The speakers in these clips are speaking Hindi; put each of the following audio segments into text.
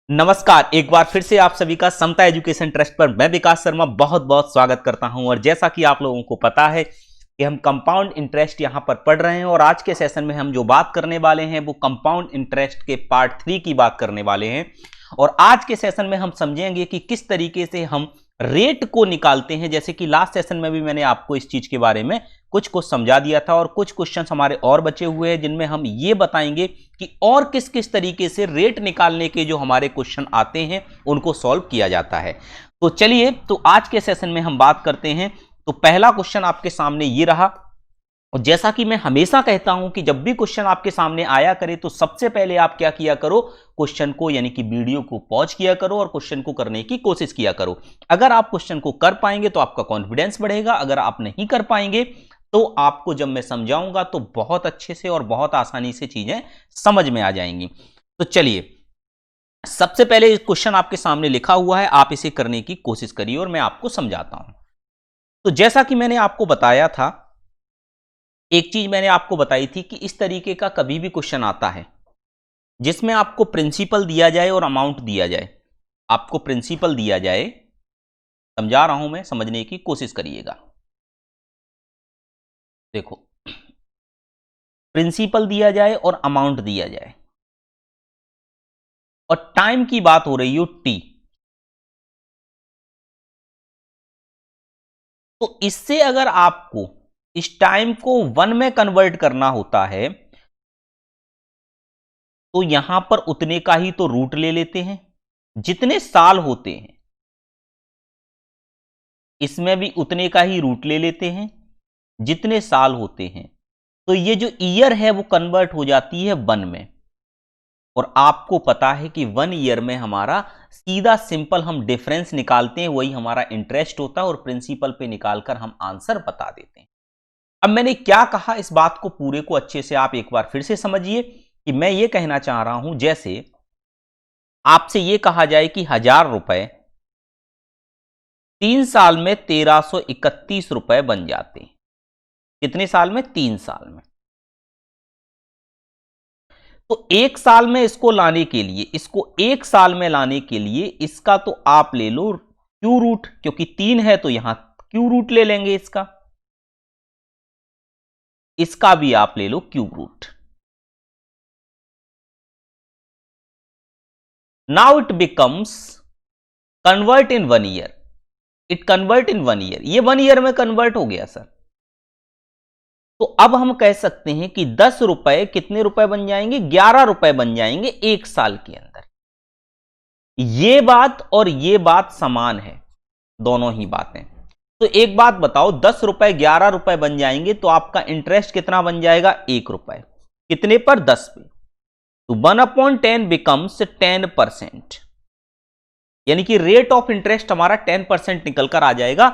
नमस्कार, एक बार फिर से आप सभी का समता एजुकेशन ट्रस्ट पर मैं विकास शर्मा बहुत बहुत स्वागत करता हूं। और जैसा कि आप लोगों को पता है कि हम कंपाउंड इंटरेस्ट यहां पर पढ़ रहे हैं और आज के सेशन में हम जो बात करने वाले हैं वो कंपाउंड इंटरेस्ट के पार्ट 3 की बात करने वाले हैं। और आज के सेशन में हम समझेंगे कि किस तरीके से हम रेट को निकालते हैं। जैसे कि लास्ट सेशन में भी मैंने आपको इस चीज के बारे में कुछ समझा दिया था और कुछ क्वेश्चंस हमारे और बचे हुए हैं जिनमें हम ये बताएंगे कि और किस किस तरीके से रेट निकालने के जो हमारे क्वेश्चन आते हैं उनको सॉल्व किया जाता है। तो चलिए, तो आज के सेशन में हम बात करते हैं। तो पहला क्वेश्चन आपके सामने ये रहा। और जैसा कि मैं हमेशा कहता हूं कि जब भी क्वेश्चन आपके सामने आया करे तो सबसे पहले आप क्या किया करो, क्वेश्चन को यानी कि वीडियो को पॉज किया करो और क्वेश्चन को करने की कोशिश किया करो। अगर आप क्वेश्चन को कर पाएंगे तो आपका कॉन्फिडेंस बढ़ेगा, अगर आप नहीं कर पाएंगे तो आपको जब मैं समझाऊंगा तो बहुत अच्छे से और बहुत आसानी से चीजें समझ में आ जाएंगी। तो चलिए, सबसे पहले क्वेश्चन आपके सामने लिखा हुआ है, आप इसे करने की कोशिश करिए और मैं आपको समझाता हूं। तो जैसा कि मैंने आपको बताया था, एक चीज मैंने आपको बताई थी कि इस तरीके का कभी भी क्वेश्चन आता है जिसमें आपको प्रिंसिपल दिया जाए और अमाउंट दिया जाए। आपको प्रिंसिपल दिया जाए, समझा रहा हूं मैं, समझने की कोशिश करिएगा। देखो, प्रिंसिपल दिया जाए और अमाउंट दिया जाए और टाइम की बात हो रही हो टी, तो इससे अगर आपको इस टाइम को 1 में कन्वर्ट करना होता है तो यहां पर उतने का ही तो रूट ले लेते हैं जितने साल होते हैं, इसमें भी उतने का ही रूट ले लेते हैं जितने साल होते हैं। तो ये जो ईयर है वो कन्वर्ट हो जाती है 1 में। और आपको पता है कि 1 ईयर में हमारा सीधा सिंपल हम डिफरेंस निकालते हैं, वही हमारा इंटरेस्ट होता है और प्रिंसिपल पे निकालकर हम आंसर बता देते हैं। अब मैंने क्या कहा, इस बात को पूरे को अच्छे से आप एक बार फिर से समझिए कि मैं ये कहना चाह रहा हूं, जैसे आपसे ये कहा जाए कि 1000 रुपए 3 साल में 1331 रुपए बन जाते हैं। कितने साल में? 3 साल में। तो 1 साल में इसको लाने के लिए, इसको 1 साल में लाने के लिए इसका तो आप ले लो क्यू रूट, क्योंकि 3 है तो यहां क्यू रूट ले लेंगे इसका भी आप ले लो cube root. Now it becomes convert in 1 year. It convert in 1 year, ये 1 ईयर में कन्वर्ट हो गया सर। तो अब हम कह सकते हैं कि 10 रुपए कितने रुपए बन जाएंगे? 11 रुपए बन जाएंगे 1 साल के अंदर। ये बात और ये बात समान है, दोनों ही बातें। तो एक बात बताओ, 10 रुपए 11 रुपए बन जाएंगे तो आपका इंटरेस्ट कितना बन जाएगा? 1 रुपए। कितने पर? 10 पे। तो 1/10 बिकम्स 10%, यानी कि रेट ऑफ इंटरेस्ट हमारा 10% निकलकर आ जाएगा।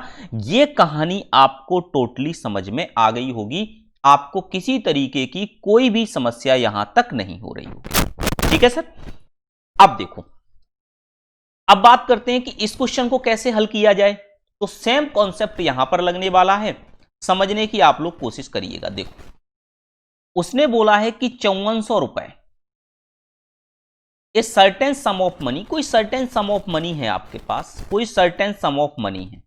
यह कहानी आपको टोटली समझ में आ गई होगी, आपको किसी तरीके की कोई भी समस्या यहां तक नहीं हो रही होगी। ठीक है सर। अब देखो, अब बात करते हैं कि इस क्वेश्चन को कैसे हल किया जाए। तो सेम कॉन्सेप्ट यहां पर लगने वाला है, समझने की आप लोग कोशिश करिएगा। देखो, उसने बोला है कि 5400 रुपए, a certain some of money, कोई सर्टेन सम ऑफ मनी है आपके पास, कोई सर्टेन सम ऑफ मनी है,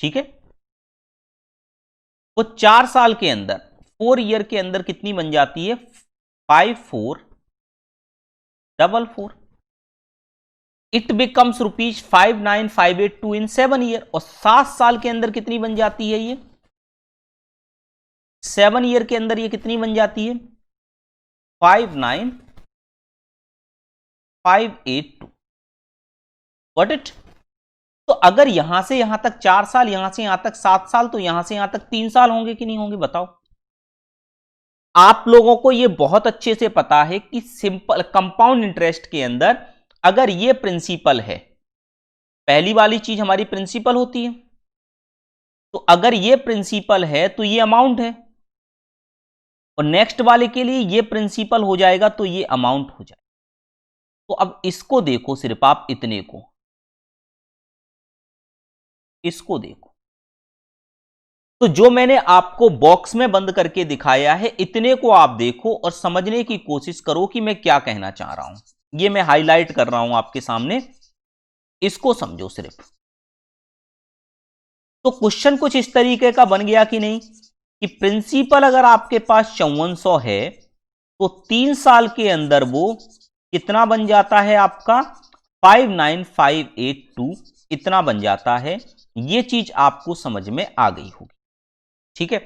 ठीक है। वो 4 साल के अंदर, 4 ईयर के अंदर कितनी बन जाती है? 5444। It becomes rupees 59582 in 7 year. और 7 साल के अंदर कितनी बन जाती है ये? 7 ईयर के अंदर ये कितनी बन जाती है? 59582। Got it? तो अगर यहां से यहां तक 4 साल, यहां से यहां तक 7 साल, तो यहां से यहां तक 3 साल होंगे कि नहीं होंगे? बताओ। आप लोगों को यह बहुत अच्छे से पता है कि सिंपल कंपाउंड इंटरेस्ट के अंदर अगर यह प्रिंसिपल है, पहली वाली चीज हमारी प्रिंसिपल होती है, तो अगर यह प्रिंसिपल है तो यह अमाउंट है, और नेक्स्ट वाले के लिए यह प्रिंसिपल हो जाएगा तो यह अमाउंट हो जाएगा। तो अब इसको देखो, सिर्फ आप इतने को, इसको देखो, तो जो मैंने आपको बॉक्स में बंद करके दिखाया है, इतने को आप देखो और समझने की कोशिश करो कि मैं क्या कहना चाह रहा हूं। ये मैं हाईलाइट कर रहा हूं आपके सामने, इसको समझो सिर्फ। तो क्वेश्चन कुछ इस तरीके का बन गया कि नहीं, कि प्रिंसिपल अगर आपके पास 5400 है तो 3 साल के अंदर वो कितना बन जाता है आपका 59582 इतना बन जाता है। ये चीज आपको समझ में आ गई होगी, ठीक है।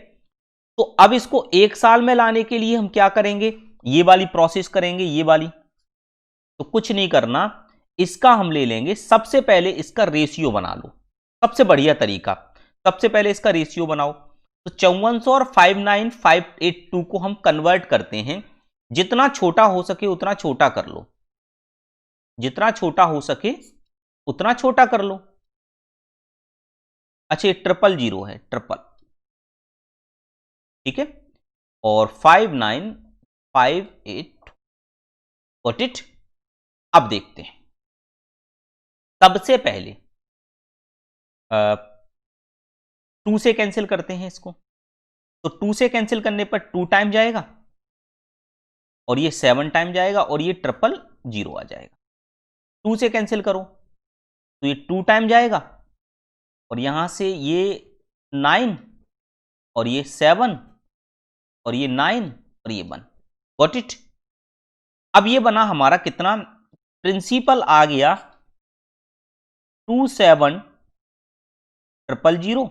तो अब इसको 1 साल में लाने के लिए हम क्या करेंगे, ये वाली प्रोसेस करेंगे, ये वाली। तो कुछ नहीं करना, इसका हम ले लेंगे, सबसे पहले इसका रेशियो बना लो, सबसे बढ़िया तरीका। सबसे पहले इसका रेशियो बनाओ। तो 5400 और 59582 को हम कन्वर्ट करते हैं, जितना छोटा हो सके उतना छोटा कर लो, जितना छोटा हो सके उतना छोटा कर लो। अच्छा, ये 000 है, ट्रिपल, ठीक है। और 5958, गॉट इट। अब देखते हैं, सबसे पहले 2 से कैंसिल करते हैं इसको। तो 2 से कैंसिल करने पर 2 टाइम जाएगा, और ये 7 टाइम जाएगा, और ये 000 आ जाएगा। 2 से कैंसिल करो तो ये 2 टाइम जाएगा, और यहां से ये 9, और ये 7, और ये 9, और ये 1, गॉट इट। अब ये बना हमारा कितना, प्रिंसिपल आ गया 27000,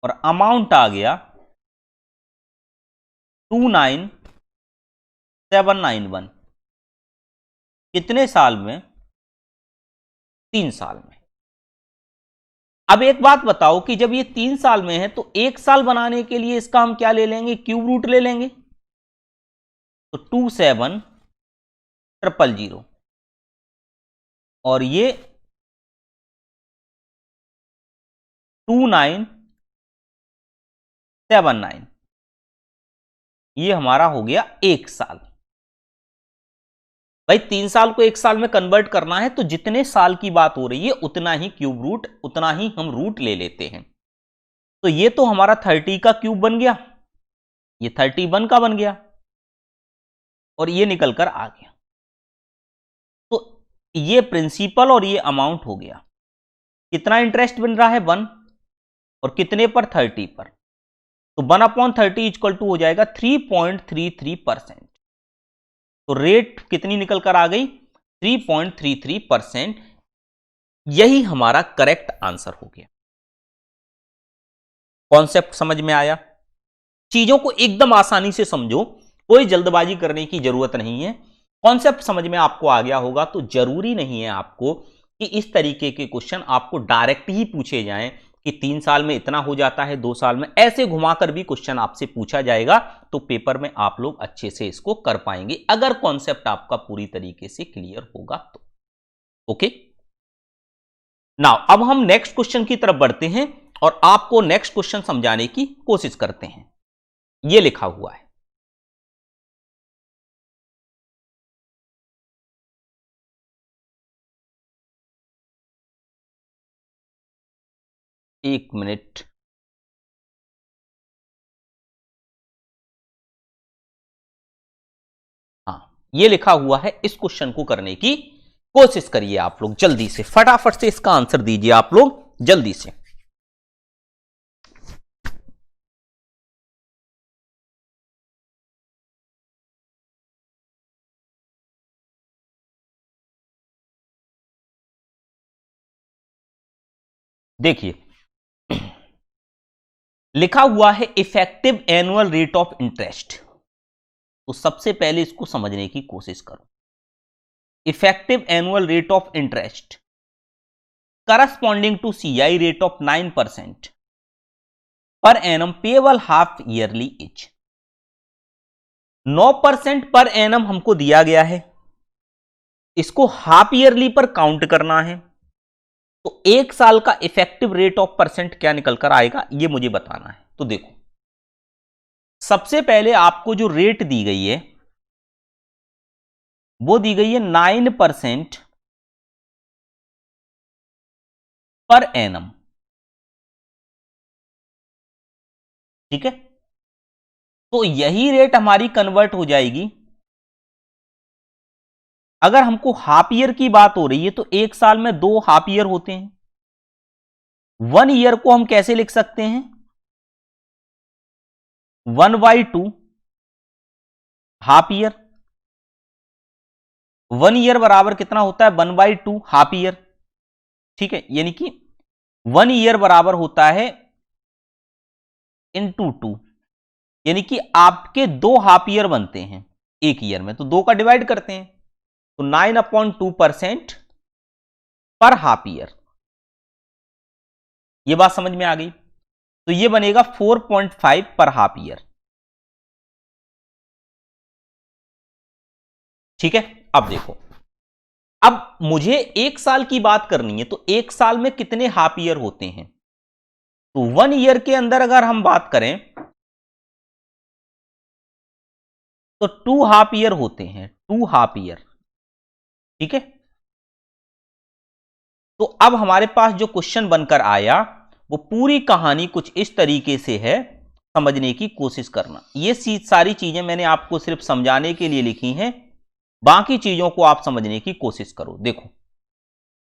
और अमाउंट आ गया 29791। कितने साल में, 3 साल में। अब एक बात बताओ कि जब ये 3 साल में है तो 1 साल बनाने के लिए इसका हम क्या ले लेंगे, क्यूब रूट ले लेंगे। तो 27000, और ये 2979, ये हमारा हो गया 1 साल। भाई 3 साल को 1 साल में कन्वर्ट करना है तो जितने साल की बात हो रही है उतना ही क्यूब रूट, उतना ही हम रूट ले लेते हैं। तो ये तो हमारा 30 का क्यूब बन गया, ये 31 का बन गया, और ये निकल कर आ गया। तो ये प्रिंसिपल और ये अमाउंट हो गया। कितना इंटरेस्ट बन रहा है, 1, और कितने पर, 30 पर। तो 1/30 इक्वल टू हो जाएगा 3.33%। तो रेट कितनी निकल कर आ गई, 3.33%। यही हमारा करेक्ट आंसर हो गया। कॉन्सेप्ट समझ में आया। चीजों को एकदम आसानी से समझो, कोई जल्दबाजी करने की जरूरत नहीं है। कॉन्सेप्ट समझ में आपको आ गया होगा तो जरूरी नहीं है आपको कि इस तरीके के क्वेश्चन आपको डायरेक्ट ही पूछे जाएं कि 3 साल में इतना हो जाता है, 2 साल में। ऐसे घुमाकर भी क्वेश्चन आपसे पूछा जाएगा तो पेपर में आप लोग अच्छे से इसको कर पाएंगे, अगर कॉन्सेप्ट आपका पूरी तरीके से क्लियर होगा तो। ओके, नाउ अब हम नेक्स्ट क्वेश्चन की तरफ बढ़ते हैं और आपको नेक्स्ट क्वेश्चन समझाने की कोशिश करते हैं। यह लिखा हुआ है, एक मिनट। हाँ, ये लिखा हुआ है, इस क्वेश्चन को करने की कोशिश करिए आप लोग, जल्दी से फटाफट से इसका आंसर दीजिए आप लोग जल्दी से। देखिए लिखा हुआ है effective annual rate of interest. तो सबसे पहले इसको समझने की कोशिश करो। Effective annual rate of interest corresponding to CI rate of 9% per annum payable half yearly each. 9% per annum हमको दिया गया है, इसको हाफ ईयरली पर काउंट करना है। तो 1 साल का इफेक्टिव रेट ऑफ परसेंट क्या निकल कर आएगा ये मुझे बताना है। तो देखो, सबसे पहले आपको जो रेट दी गई है वो दी गई है 9% पर एनम, ठीक है। तो यही रेट हमारी कन्वर्ट हो जाएगी अगर हमको हाफ ईयर की बात हो रही है तो एक साल में 2 हाफ ईयर होते हैं। 1 ईयर को हम कैसे लिख सकते हैं? 1/2 हाफ ईयर। 1 ईयर बराबर कितना होता है? 1/2 हाफ ईयर। ठीक है, यानी कि 1 ईयर बराबर होता है इंटू 2, यानी कि आपके 2 हाफ ईयर बनते हैं एक ईयर में, तो 2 का डिवाइड करते हैं, तो 9/2% पर हाफ ईयर। यह बात समझ में आ गई? तो यह बनेगा 4.5 पर हाफ ईयर। ठीक है, अब देखो, अब मुझे एक साल की बात करनी है, तो एक साल में कितने हाफ ईयर होते हैं? तो 1 ईयर के अंदर अगर हम बात करें तो 2 हाफ ईयर होते हैं, 2 हाफ ईयर। ठीक है, तो अब हमारे पास जो क्वेश्चन बनकर आया वो पूरी कहानी कुछ इस तरीके से है, समझने की कोशिश करना। ये सारी चीजें मैंने आपको सिर्फ समझाने के लिए लिखी हैं, बाकी चीजों को आप समझने की कोशिश करो। देखो,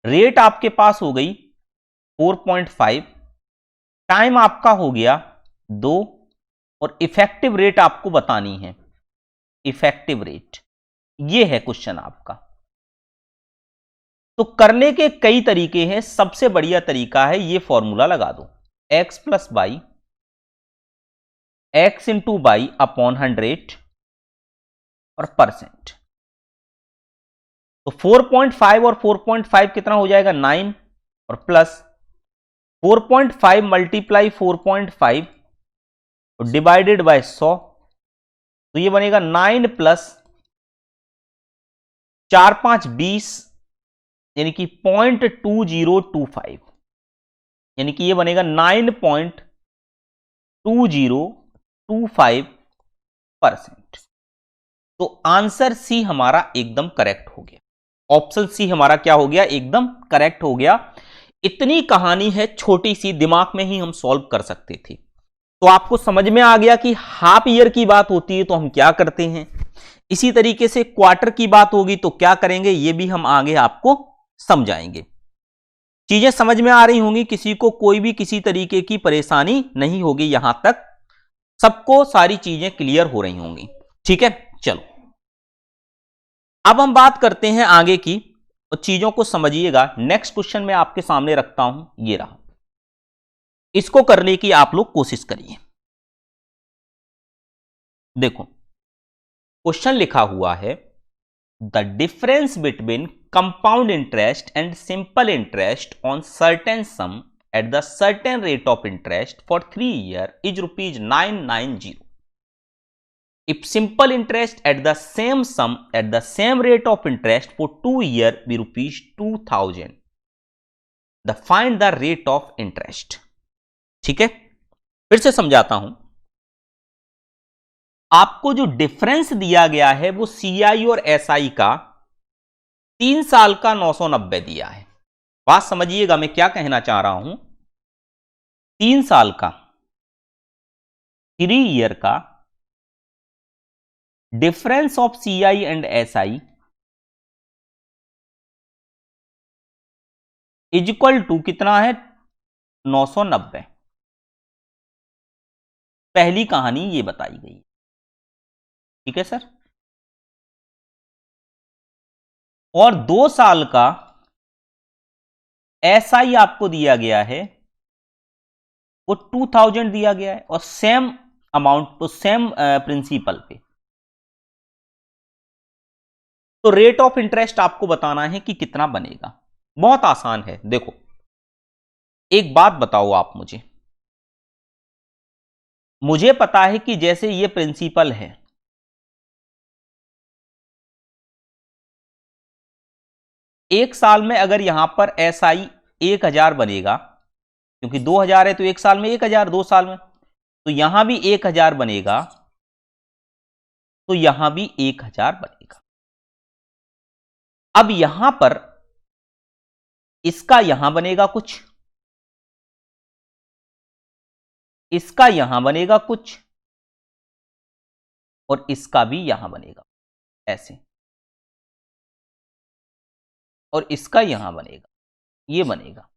रेट आपके पास हो गई 4.5, टाइम आपका हो गया 2, और इफेक्टिव रेट आपको बतानी है। इफेक्टिव रेट, ये है क्वेश्चन आपका। तो करने के कई तरीके हैं, सबसे बढ़िया तरीका है ये फॉर्मूला लगा दो, x plus by x into by upon 100 और परसेंट। तो 4.5 और 4.5 कितना हो जाएगा? 9, और प्लस 4.5 मल्टीप्लाई 4.5 डिवाइडेड बाय 100, तो ये बनेगा 9 प्लस 4 5 20, यानी कि 0.2025, यानी कि ये बनेगा 9.2025%। तो आंसर सी हमारा एकदम करेक्ट हो गया। ऑप्शन सी हमारा क्या हो गया? एकदम करेक्ट हो गया। इतनी कहानी है छोटी सी, दिमाग में ही हम सॉल्व कर सकते थे। तो आपको समझ में आ गया कि हाफ ईयर की बात होती है तो हम क्या करते हैं, इसी तरीके से क्वार्टर की बात होगी तो क्या करेंगे, ये भी हम आगे आपको समझाएंगे। चीजें समझ में आ रही होंगी, किसी को कोई भी किसी तरीके की परेशानी नहीं होगी, यहां तक सबको सारी चीजें क्लियर हो रही होंगी। ठीक है, चलो अब हम बात करते हैं आगे की, और चीजों को समझिएगा। नेक्स्ट क्वेश्चन मैं आपके सामने रखता हूं, ये रहा, इसको करने की आप लोग कोशिश करिए। देखो, क्वेश्चन लिखा हुआ है, the difference between compound interest and simple interest on certain some at the certain rate of interest for 3 years is rupees 990. If simple interest at the same sum at the same rate of interest for 2 years be rupees 2000. The find the rate of interest. ठीक है, फिर से समझाता हूं। आपको जो डिफरेंस दिया गया है वो सीआई और एसआई का 3 साल का 990 दिया है। बात समझिएगा मैं क्या कहना चाह रहा हूं। 3 साल का, 3 ईयर का difference of CI and SI is equal to कितना है? 990। पहली कहानी ये बताई गई। ठीक है सर। और 2 साल का एसआई आपको दिया गया है, वो 2000 दिया गया है, और सेम अमाउंट तो सेम प्रिंसिपल पे। तो रेट ऑफ इंटरेस्ट आपको बताना है कि कितना बनेगा। बहुत आसान है। देखो, एक बात बताओ आप मुझे पता है कि जैसे ये प्रिंसिपल है, एक साल में अगर यहां पर एसआई 1000 बनेगा, क्योंकि 2000 है तो एक साल में 1000, 2 साल में, तो यहां भी 1000 बनेगा, तो यहां भी 1000 बनेगा। अब यहां पर इसका यहां बनेगा कुछ, इसका यहां बनेगा कुछ, और इसका भी यहां बनेगा, ऐसे। और इसका यहां बनेगा, ये बनेगा,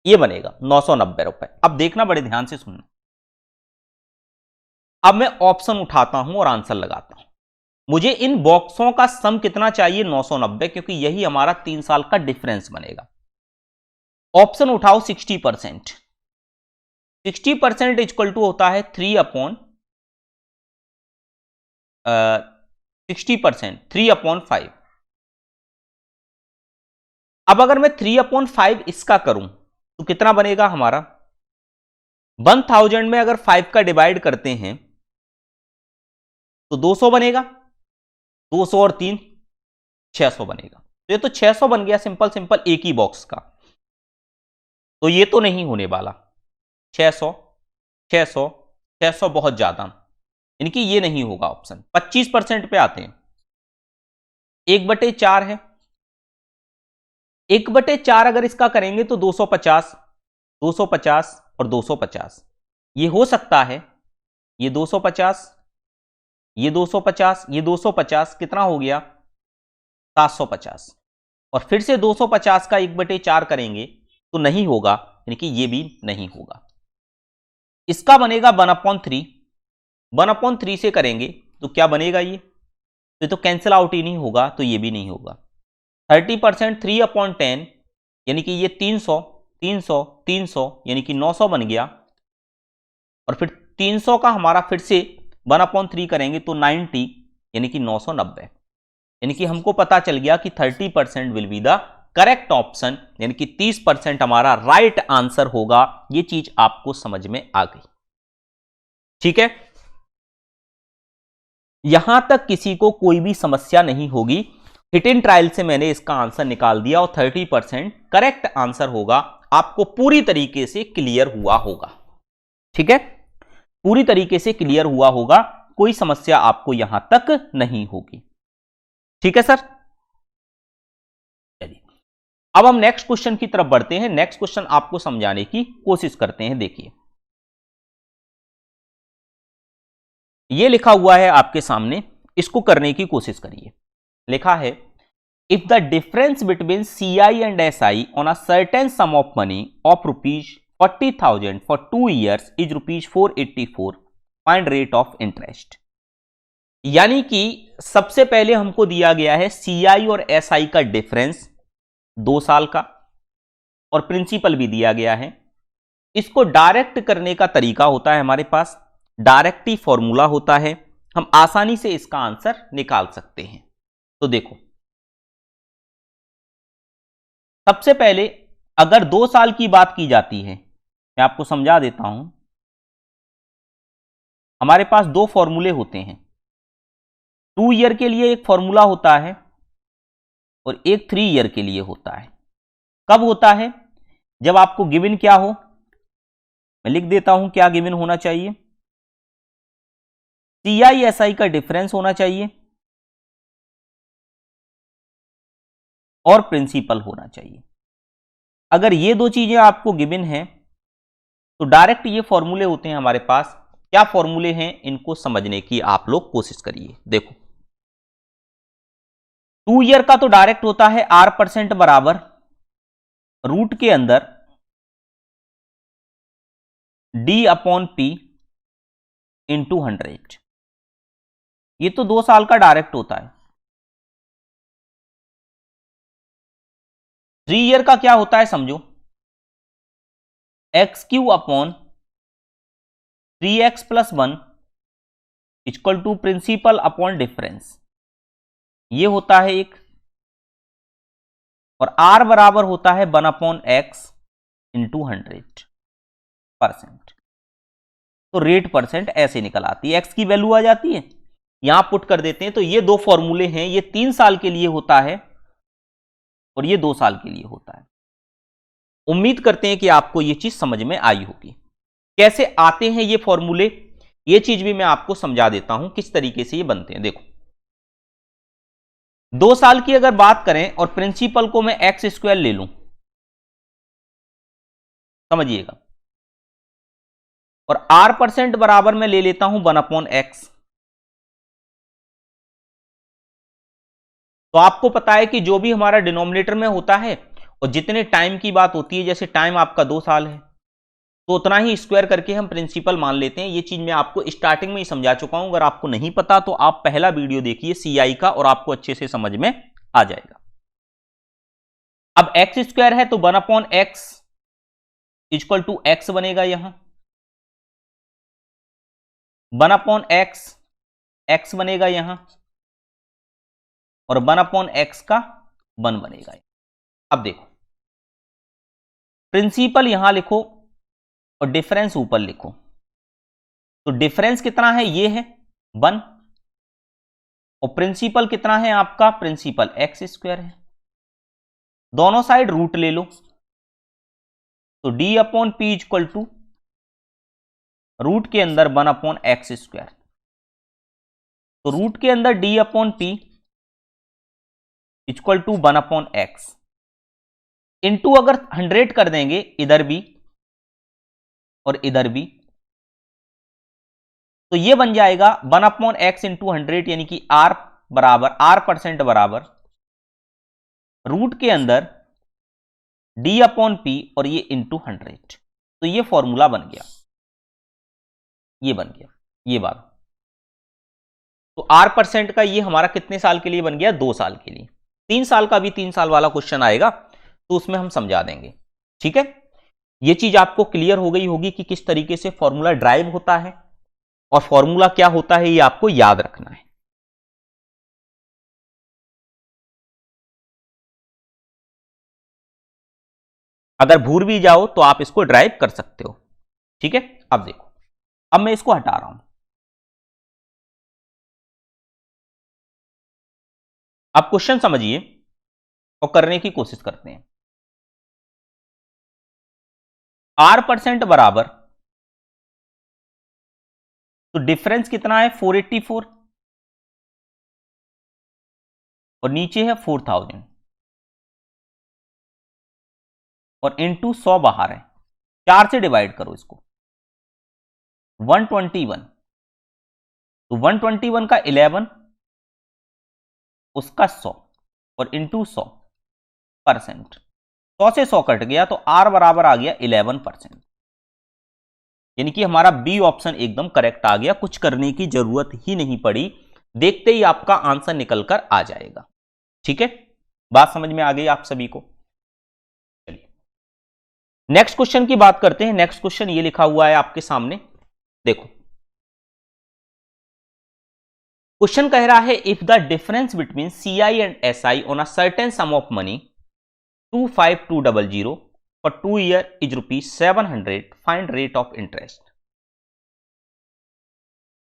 ये बनेगा 990 रुपए। अब देखना, बड़े ध्यान से सुनना। अब मैं ऑप्शन उठाता हूं और आंसर लगाता हूं। मुझे इन बॉक्सों का सम कितना चाहिए? 990, क्योंकि यही हमारा 3 साल का डिफरेंस बनेगा। ऑप्शन उठाओ 60%। 60% इक्वल टू होता है 3/5। अब अगर मैं 3/5 इसका करूं तो कितना बनेगा हमारा? 1000 में अगर 5 का डिवाइड करते हैं तो 200 बनेगा, 200 और 3 600 बनेगा। तो ये तो 600 बन गया, सिंपल सिंपल एक ही बॉक्स का। तो ये तो नहीं होने वाला। 600 600 600 बहुत ज्यादा, इनकी ये नहीं होगा ऑप्शन। 25% पे आते हैं। 1/4 है, 1/4 अगर इसका करेंगे तो 250, 250 और 250 ये हो सकता है। ये 250, ये 250, ये 250 कितना हो गया? 750। और फिर से 250 का 1/4 करेंगे तो नहीं होगा, यानी कि ये भी नहीं होगा। इसका बनेगा 1/3। 1/3 से करेंगे तो क्या बनेगा? ये तो कैंसिल आउट ही नहीं होगा, तो ये भी नहीं होगा। 30% 3/10, यानी कि ये 300 300 300, यानी कि 900 बन गया। और फिर 300 का हमारा फिर से 1/3 करेंगे तो 90, यानी कि 990। यानी कि हमको पता चल गया कि 30% will be the correct option, यानी कि 30% हमारा राइट आंसर होगा। ये चीज आपको समझ में आ गई, ठीक है? यहां तक किसी को कोई भी समस्या नहीं होगी। हिट इन ट्रायल से मैंने इसका आंसर निकाल दिया और 30% करेक्ट आंसर होगा। आपको पूरी तरीके से क्लियर हुआ होगा, ठीक है? पूरी तरीके से क्लियर हुआ होगा, कोई समस्या आपको यहां तक नहीं होगी, ठीक है सर? चलिए, अब हम नेक्स्ट क्वेश्चन की तरफ बढ़ते हैं। नेक्स्ट क्वेश्चन आपको समझाने की कोशिश करते हैं। देखिए, ये लिखा हुआ है आपके सामने, इसको करने की कोशिश करिए। लिखा है, if the difference between CI and SI on a certain some of money of ₹40,000 for 2 years is ₹484, find rate of interest. यानी कि सबसे पहले हमको दिया गया है CI और SI का डिफरेंस 2 साल का, और प्रिंसिपल भी दिया गया है। इसको डायरेक्ट करने का तरीका होता है हमारे पास, डायरेक्ट ही फॉर्मूला होता है, हम आसानी से इसका आंसर निकाल सकते हैं। तो देखो, सबसे पहले अगर 2 साल की बात की जाती है, मैं आपको समझा देता हूं। हमारे पास 2 फॉर्मूले होते हैं। 2 ईयर के लिए एक फॉर्मूला होता है और एक 3 ईयर के लिए होता है। कब होता है? जब आपको गिवन क्या हो, मैं लिख देता हूं क्या गिवन होना चाहिए। CI SI का डिफरेंस होना चाहिए और प्रिंसिपल होना चाहिए। अगर ये 2 चीजें आपको गिवन हैं तो डायरेक्ट ये फॉर्मूले होते हैं हमारे पास। क्या फॉर्मूले हैं, इनको समझने की आप लोग कोशिश करिए। देखो, 2 ईयर का तो डायरेक्ट होता है R% बराबर रूट के अंदर D/P इंटू 100। ये तो 2 साल का डायरेक्ट होता है। 3 ईयर का क्या होता है समझो, x³/3x+1 equal to principal upon difference, ये होता है एक। और R बराबर होता है 1/x इंटू 100%। तो रेट परसेंट ऐसे निकल आती है, x की वैल्यू आ जाती है, यहां पुट कर देते हैं। तो ये 2 फॉर्मूले हैं, ये 3 साल के लिए होता है और ये 2 साल के लिए होता है। उम्मीद करते हैं कि आपको ये चीज समझ में आई होगी। कैसे आते हैं ये फॉर्मूले, ये चीज भी मैं आपको समझा देता हूं किस तरीके से ये बनते हैं। देखो, 2 साल की अगर बात करें और प्रिंसिपल को मैं x² ले लूं, समझिएगा, और R% बराबर मैं ले लेता हूं 1/x। तो आपको पता है कि जो भी हमारा डिनोमिनेटर में होता है और जितने टाइम की बात होती है, जैसे टाइम आपका 2 साल है तो उतना ही स्क्वायर करके हम प्रिंसिपल मान लेते हैं। ये चीज मैं आपको स्टार्टिंग में ही समझा चुका हूं, अगर आपको नहीं पता तो आप पहला वीडियो देखिए सीआई का और आपको अच्छे से समझ में आ जाएगा। अब एक्स स्क्वायर है तो 1/x इक्वल टू एक्स बनेगा, यहां 1/x एक्स बनेगा यहां, और 1/x का 1 बनेगा। अब देखो प्रिंसिपल यहां लिखो और डिफरेंस ऊपर लिखो, तो डिफरेंस कितना है, ये है 1, और प्रिंसिपल कितना है आपका, प्रिंसिपल एक्स स्क्वायर है। दोनों साइड रूट ले लो, तो d/p इक्वल टू रूट के अंदर 1/x स्क्वायर, तो रूट के अंदर d/p equal to 1/x into अगर 100 कर देंगे इधर भी और इधर भी, तो ये बन जाएगा 1/x इंटू 100, यानी कि r बराबर r% बराबर रूट के अंदर d/p और ये इंटू 100। तो ये फॉर्मूला बन गया, ये बन गया ये बात। तो r% का ये हमारा कितने साल के लिए बन गया, 2 साल के लिए। 3 साल का भी 3 साल वाला क्वेश्चन आएगा तो उसमें हम समझा देंगे, ठीक है। ये चीज आपको क्लियर हो गई होगी कि किस तरीके से फॉर्मूला ड्राइव होता है और फॉर्मूला क्या होता है, ये आपको याद रखना है। अगर भूल भी जाओ तो आप इसको ड्राइव कर सकते हो, ठीक है। अब देखो, अब मैं इसको हटा रहा हूं, अब क्वेश्चन समझिए और करने की कोशिश करते हैं। r% बराबर, तो डिफरेंस कितना है 484 और नीचे है 4000 और इंटू 100 बाहर है, 4 से डिवाइड करो इसको, 121, तो 121 का 11 उसका 100 और इंटू 100%, 100 से 100 कट गया तो r बराबर आ गया 11%, यानी कि हमारा बी ऑप्शन एकदम करेक्ट आ गया, कुछ करने की जरूरत ही नहीं पड़ी, देखते ही आपका आंसर निकल कर आ जाएगा, ठीक है। बात समझ में आ गई आप सभी को। चलिए नेक्स्ट क्वेश्चन की बात करते हैं। नेक्स्ट क्वेश्चन ये लिखा हुआ है आपके सामने, देखो क्वेश्चन कह रहा है if the difference between CI and SI on a certain some of money 25200 for 2 year is ₹700, find rate of interest.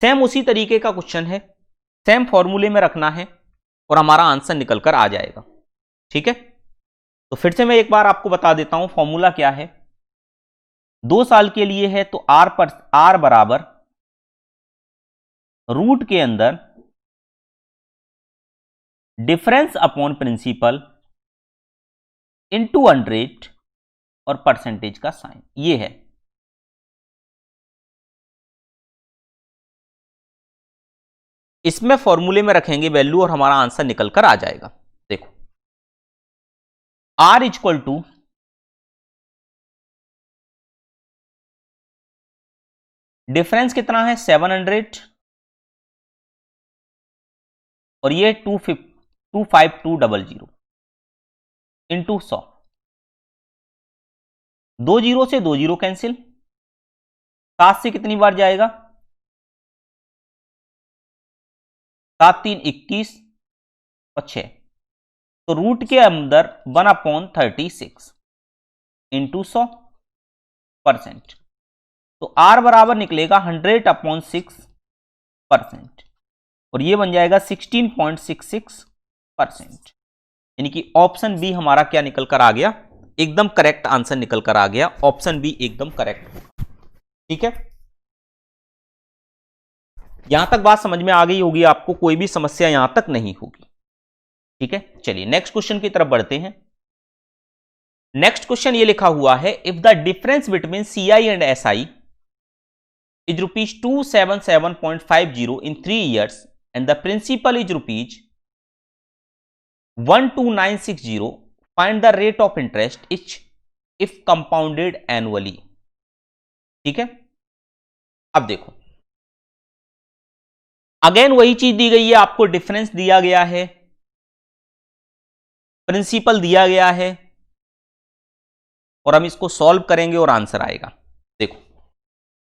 Same उसी तरीके का क्वेश्चन है, सेम फॉर्मूले में रखना है और हमारा आंसर निकल कर आ जाएगा, ठीक है। तो फिर से मैं एक बार आपको बता देता हूं फॉर्मूला क्या है। 2 साल के लिए है तो r बराबर रूट के अंदर डिफरेंस अपॉन प्रिंसिपल इंटू 100 और परसेंटेज का साइन, ये है। इसमें फॉर्मूले में रखेंगे वैल्यू और हमारा आंसर निकल कर आ जाएगा। देखो r इक्वल टू डिफरेंस कितना है 700 और ये 25200 इंटू 100, 2 जीरो से 2 जीरो कैंसिल, 7 से कितनी बार जाएगा, 7 3 21 और 6, तो रूट के अंदर 1/36 इंटू 100%, तो r बराबर निकलेगा 100/6% और ये बन जाएगा 16.66%, यानी कि ऑप्शन बी हमारा क्या निकल कर आ गया, एकदम करेक्ट आंसर निकल कर आ गया, ऑप्शन बी एकदम करेक्ट होगा, ठीक है। यहां तक बात समझ में आ गई होगी आपको, कोई भी समस्या यहां तक नहीं होगी, ठीक है। चलिए नेक्स्ट क्वेश्चन की तरफ बढ़ते हैं। नेक्स्ट क्वेश्चन ये लिखा हुआ है if the difference between CI and SI is ₹277.50 in 3 years and the principal is 12960 find the rate of interest if compounded annually. ठीक है, अब देखो अगेन वही चीज दी गई है, आपको डिफरेंस दिया गया है, प्रिंसिपल दिया गया है, और हम इसको सॉल्व करेंगे और आंसर आएगा। देखो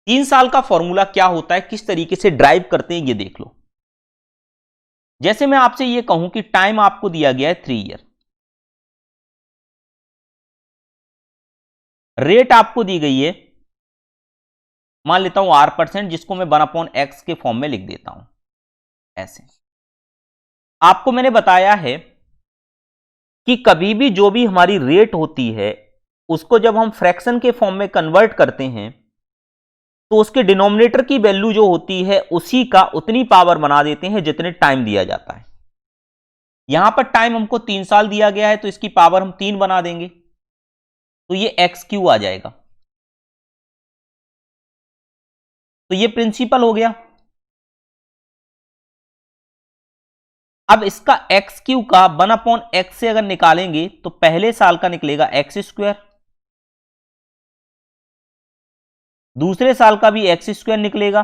3 साल का फॉर्मूला क्या होता है, किस तरीके से ड्राइव करते हैं ये देख लो। जैसे मैं आपसे ये कहूं कि टाइम आपको दिया गया है 3 ईयर, रेट आपको दी गई है, मान लेता हूं R%, जिसको मैं 1/x के फॉर्म में लिख देता हूं ऐसे। आपको मैंने बताया है कि कभी भी जो भी हमारी रेट होती है उसको जब हम फ्रैक्शन के फॉर्म में कन्वर्ट करते हैं तो उसके डिनोमिनेटर की वैल्यू जो होती है उसी का उतनी पावर बना देते हैं जितने टाइम दिया जाता है। यहां पर टाइम हमको 3 साल दिया गया है तो इसकी पावर हम 3 बना देंगे, तो ये XQ आ जाएगा। तो ये प्रिंसिपल हो गया। अब इसका XQ का 1/x से अगर निकालेंगे तो पहले साल का निकलेगा x², दूसरे साल का भी x² निकलेगा,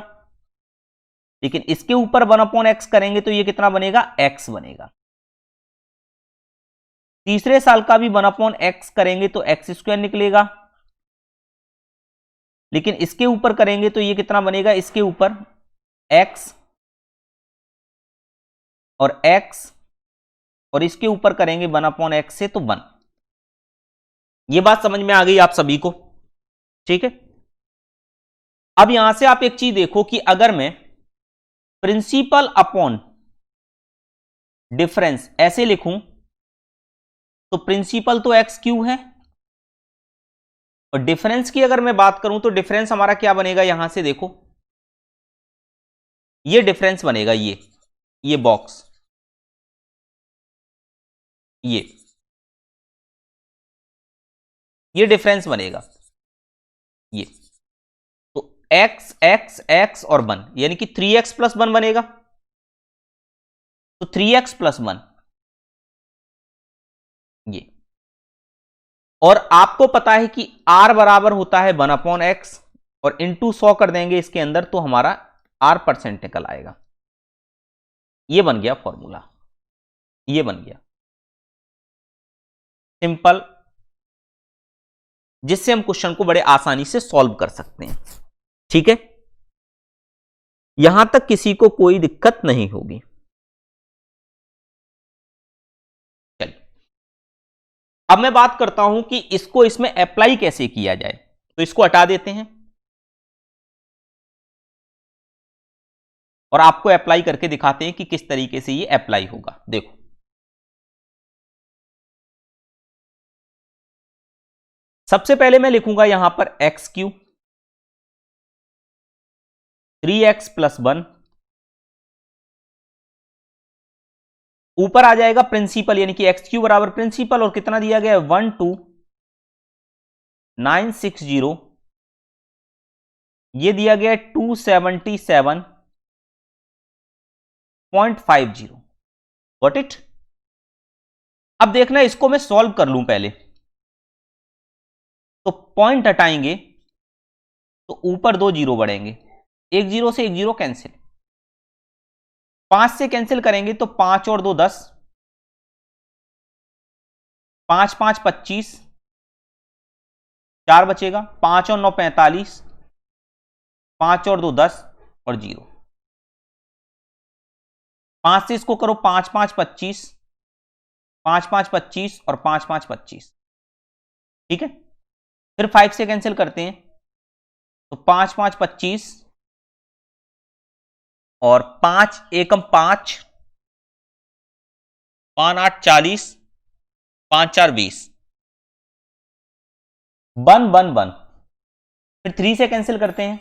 लेकिन इसके ऊपर 1/x करेंगे तो ये कितना बनेगा, x बनेगा। तीसरे साल का भी 1/x करेंगे तो x² निकलेगा, लेकिन इसके ऊपर करेंगे तो ये कितना बनेगा, इसके ऊपर x और x, और इसके ऊपर करेंगे 1/x से तो 1। ये बात समझ में आ गई आप सभी को? ठीक है, अब यहां से आप एक चीज देखो कि अगर मैं प्रिंसिपल अपॉन डिफरेंस ऐसे लिखूं तो प्रिंसिपल तो XQ है, और डिफरेंस की अगर मैं बात करूं तो डिफरेंस हमारा क्या बनेगा, यहां से देखो ये डिफरेंस बनेगा, ये बॉक्स, ये डिफरेंस बनेगा ये। तो x x x और 1 यानी कि 3x + 1 बनेगा, तो 3x + 1 ये। और आपको पता है कि r बराबर होता है 1/x, और इंटू 100 कर देंगे इसके अंदर तो हमारा R% निकल आएगा। ये बन गया फॉर्मूला, ये बन गया सिंपल, जिससे हम क्वेश्चन को बड़े आसानी से सॉल्व कर सकते हैं। ठीक है, यहां तक किसी को कोई दिक्कत नहीं होगी। चलिए अब मैं बात करता हूं कि इसको इसमें अप्लाई कैसे किया जाए, तो इसको हटा देते हैं और आपको अप्लाई करके दिखाते हैं कि किस तरीके से ये अप्लाई होगा। देखो सबसे पहले मैं लिखूंगा यहां पर XQ, 3x + 1, ऊपर आ जाएगा प्रिंसिपल यानी कि XQ बराबर प्रिंसिपल, और कितना दिया गया है 12960, ये दिया गया है 277.50। Got it. अब देखना इसको मैं सॉल्व कर लूं पहले, तो पॉइंट हटाएंगे तो ऊपर 2 जीरो बढ़ेंगे, 1 जीरो से 1 जीरो कैंसिल, 5 से कैंसिल करेंगे तो 5 और 2 10, 5 5 25, 4 बचेगा, 5 और 9 45, 5 और 2 10 और 0, 5 से इसको करो 5 5 25, 5 5 25 और 5 5 25। ठीक है, फिर 5 से कैंसिल करते हैं तो 5 5 25 और 5 एकम 5, 5 8 40, 5 4 20, 1 1 1। फिर 3 से कैंसिल करते हैं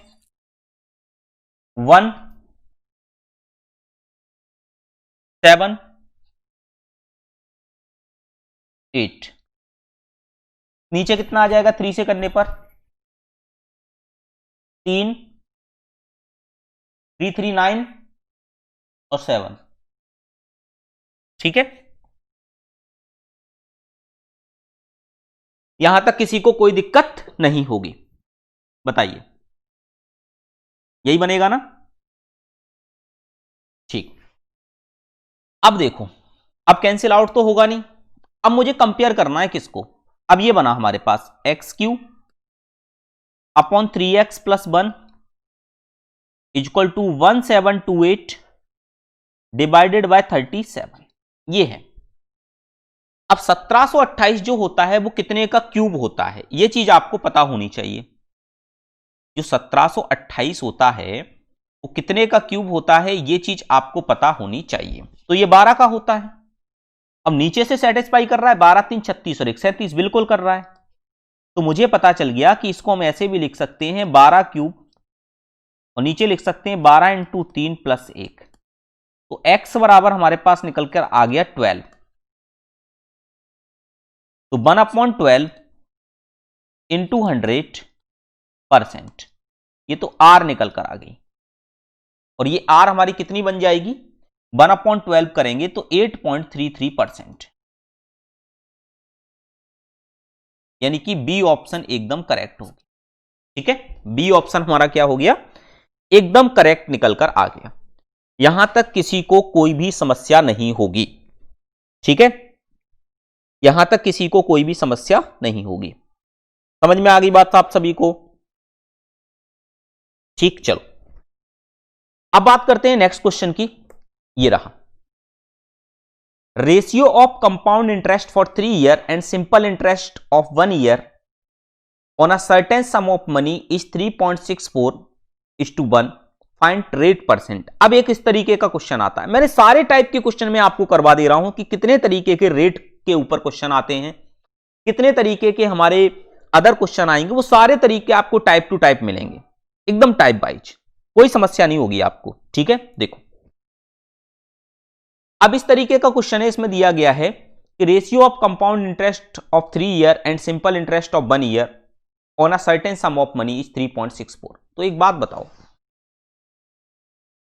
1 7 8, नीचे कितना आ जाएगा 3 से करने पर 3 3 3 9 और 7। ठीक है, यहां तक किसी को कोई दिक्कत नहीं होगी, बताइए यही बनेगा ना? ठीक, अब देखो, अब कैंसिल आउट तो होगा नहीं, अब मुझे कंपेयर करना है किसको। अब ये बना हमारे पास x³ upon 3x plus 1 equal to 1728 divided by 37, ये है। अब 1728 जो होता है वो कितने का क्यूब होता है, ये चीज आपको पता होनी चाहिए। जो 1728 होता है वो कितने का क्यूब होता है, ये चीज आपको पता होनी चाहिए। तो ये 12 का होता है। अब नीचे से सेटिस्फाई कर रहा है, 12 3 36 और 1 37 बिल्कुल कर रहा है। तो मुझे पता चल गया कि इसको हम ऐसे भी लिख सकते हैं 12 क्यूब, और नीचे लिख सकते हैं 12 इंटू 3 प्लस 1। तो x बराबर हमारे पास निकल कर आ गया 12। तो 1/12 इंटू 100%, ये तो r निकल कर आ गई। और ये r हमारी कितनी बन जाएगी, 1/12 करेंगे तो 8.33%, यानी कि बी ऑप्शन एकदम करेक्ट होगी। ठीक है, बी ऑप्शन हमारा क्या हो गया, एकदम करेक्ट निकल कर आ गया। यहां तक किसी को कोई भी समस्या नहीं होगी। ठीक है, यहां तक किसी को कोई भी समस्या नहीं होगी। समझ में आ गई बात आप सभी को? ठीक, चलो अब बात करते हैं नेक्स्ट क्वेश्चन की। ये रहा, ratio of compound interest for 3 year and simple interest of 1 year on a certain some of money is 3.64:1, find rate percent. अब एक इस तरीके का क्वेश्चन आता है, मैंने सारे टाइप के क्वेश्चन में आपको करवा दे रहा हूं कि कितने तरीके के रेट के ऊपर क्वेश्चन आते हैं, कितने तरीके के हमारे अदर क्वेश्चन आएंगे, वो सारे तरीके आपको टाइप टू टाइप मिलेंगे, एकदम टाइप वाइज, कोई समस्या नहीं होगी आपको। ठीक है, देखो अब इस तरीके का क्वेश्चन है, इसमें दिया गया है कि ratio of compound interest of 3 year and simple interest of 1 year on a certain some of money is 3.64। तो एक बात बताओ,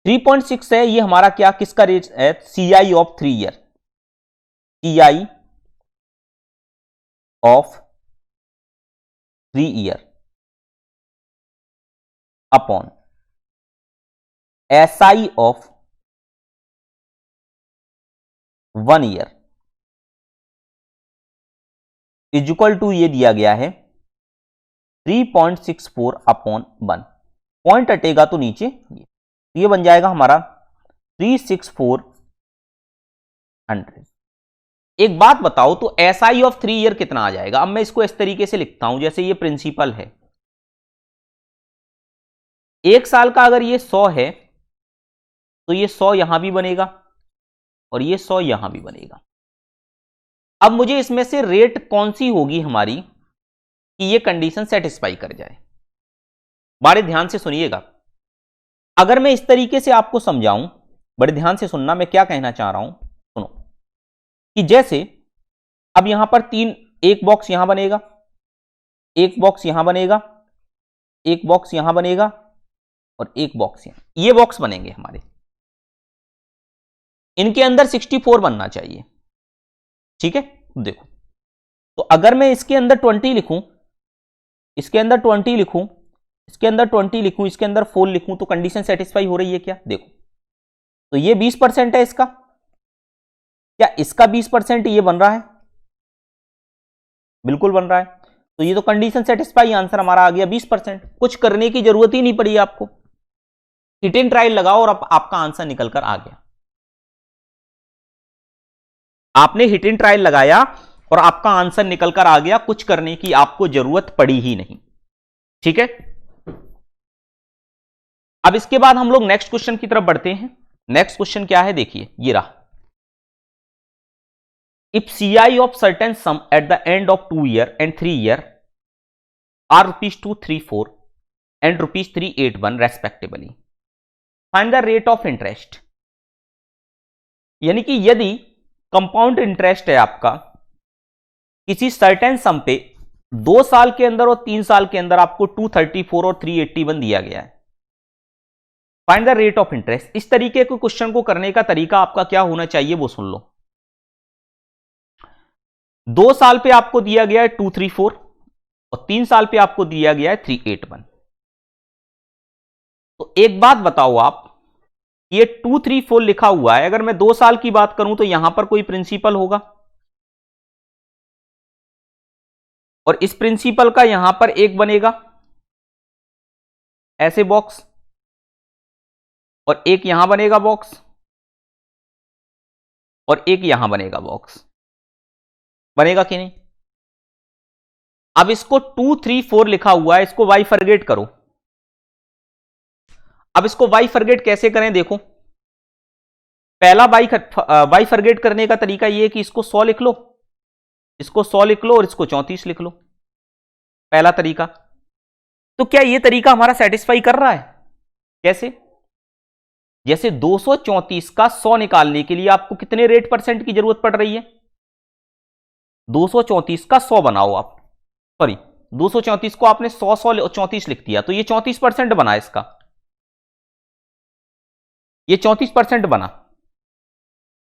3.6 है ये हमारा क्या, किसका रेट है, CI of 3 year, CI of 3 year upon SI of 1 year is equal to, ये दिया गया है 3.64/1। पॉइंट हटेगा तो नीचे ये बन जाएगा हमारा 36400। एक बात बताओ, तो SI ऑफ 3 ईयर कितना आ जाएगा? अब मैं इसको इस तरीके से लिखता हूं, जैसे ये प्रिंसिपल है, 1 साल का अगर ये 100 है तो ये 100 यहां भी बनेगा और ये 100 यहां भी बनेगा। अब मुझे इसमें से रेट कौन सी होगी हमारी कि ये कंडीशन सेटिस्फाई कर जाए। बड़े ध्यान से सुनिएगा, अगर मैं इस तरीके से आपको समझाऊं, बड़े ध्यान से सुनना, मैं क्या कहना चाह रहा हूं, सुनो, कि जैसे अब यहां पर एक बॉक्स यहां बनेगा, एक बॉक्स यहां बनेगा, एक बॉक्स यहां बनेगा और एक बॉक्स यहां, ये बॉक्स बनेंगे हमारे, इनके अंदर 64 बनना चाहिए। ठीक है, देखो, तो अगर मैं इसके अंदर 20 लिखूं, इसके अंदर 20 लिखूं, इसके अंदर 20 लिखूं, इसके अंदर 4 लिखूं, तो कंडीशन सेटिस्फाई हो रही है क्या? देखो, तो ये 20% है इसका, क्या इसका 20% ये बन रहा है? बिल्कुल बन रहा है। तो ये तो कंडीशन सेटिस्फाई, आंसर हमारा आ गया 20%। कुछ करने की जरूरत ही नहीं पड़ी आपको, हिट एंड ट्रायल लगाओ और आपका आंसर निकल कर आ गया। आपने हिट एंड ट्रायल लगाया और आपका आंसर निकल कर आ गया, कुछ करने की आपको जरूरत पड़ी ही नहीं। ठीक है, अब इसके बाद हम लोग नेक्स्ट क्वेश्चन की तरफ बढ़ते हैं। नेक्स्ट क्वेश्चन क्या है, देखिए ये रहा, if CI of certain sum at the end of 2 year and 3 year are ₹234 and ₹381 respectively, find the rate of interest. यानी कि यदि कंपाउंड इंटरेस्ट है आपका किसी सर्टेन सम पे 2 साल के अंदर और 3 साल के अंदर आपको 234 और 381 दिया गया है, find the rate of interest. इस तरीके के क्वेश्चन को करने का तरीका आपका क्या होना चाहिए वो सुन लो। 2 साल पे आपको दिया गया है 234, और 3 साल पे आपको दिया गया है 381। तो एक बात बताओ आप, ये 234 लिखा हुआ है, अगर मैं 2 साल की बात करूं तो यहां पर कोई प्रिंसिपल होगा और इस प्रिंसिपल का यहां पर एक बनेगा ऐसे बॉक्स, और एक यहां बनेगा बॉक्स, और एक यहां बनेगा बॉक्स। बनेगा कि नहीं? अब इसको 234 लिखा हुआ है, इसको बाइफरगेट करो। अब इसको बाइफरगेट कैसे करें देखो। पहला बाइफरगेट करने का तरीका यह है कि इसको 100 लिख लो, इसको 100 लिख लो और इसको 34 लिख लो, पहला तरीका। तो क्या यह तरीका हमारा सेटिस्फाई कर रहा है? कैसे? जैसे 234 का 100 निकालने के लिए आपको कितने रेट परसेंट की जरूरत पड़ रही है? 234 का 100 बनाओ आप, सॉरी 234 को आपने 100 34 लिख दिया, तो ये 34% बना, इसका ये 34% बना।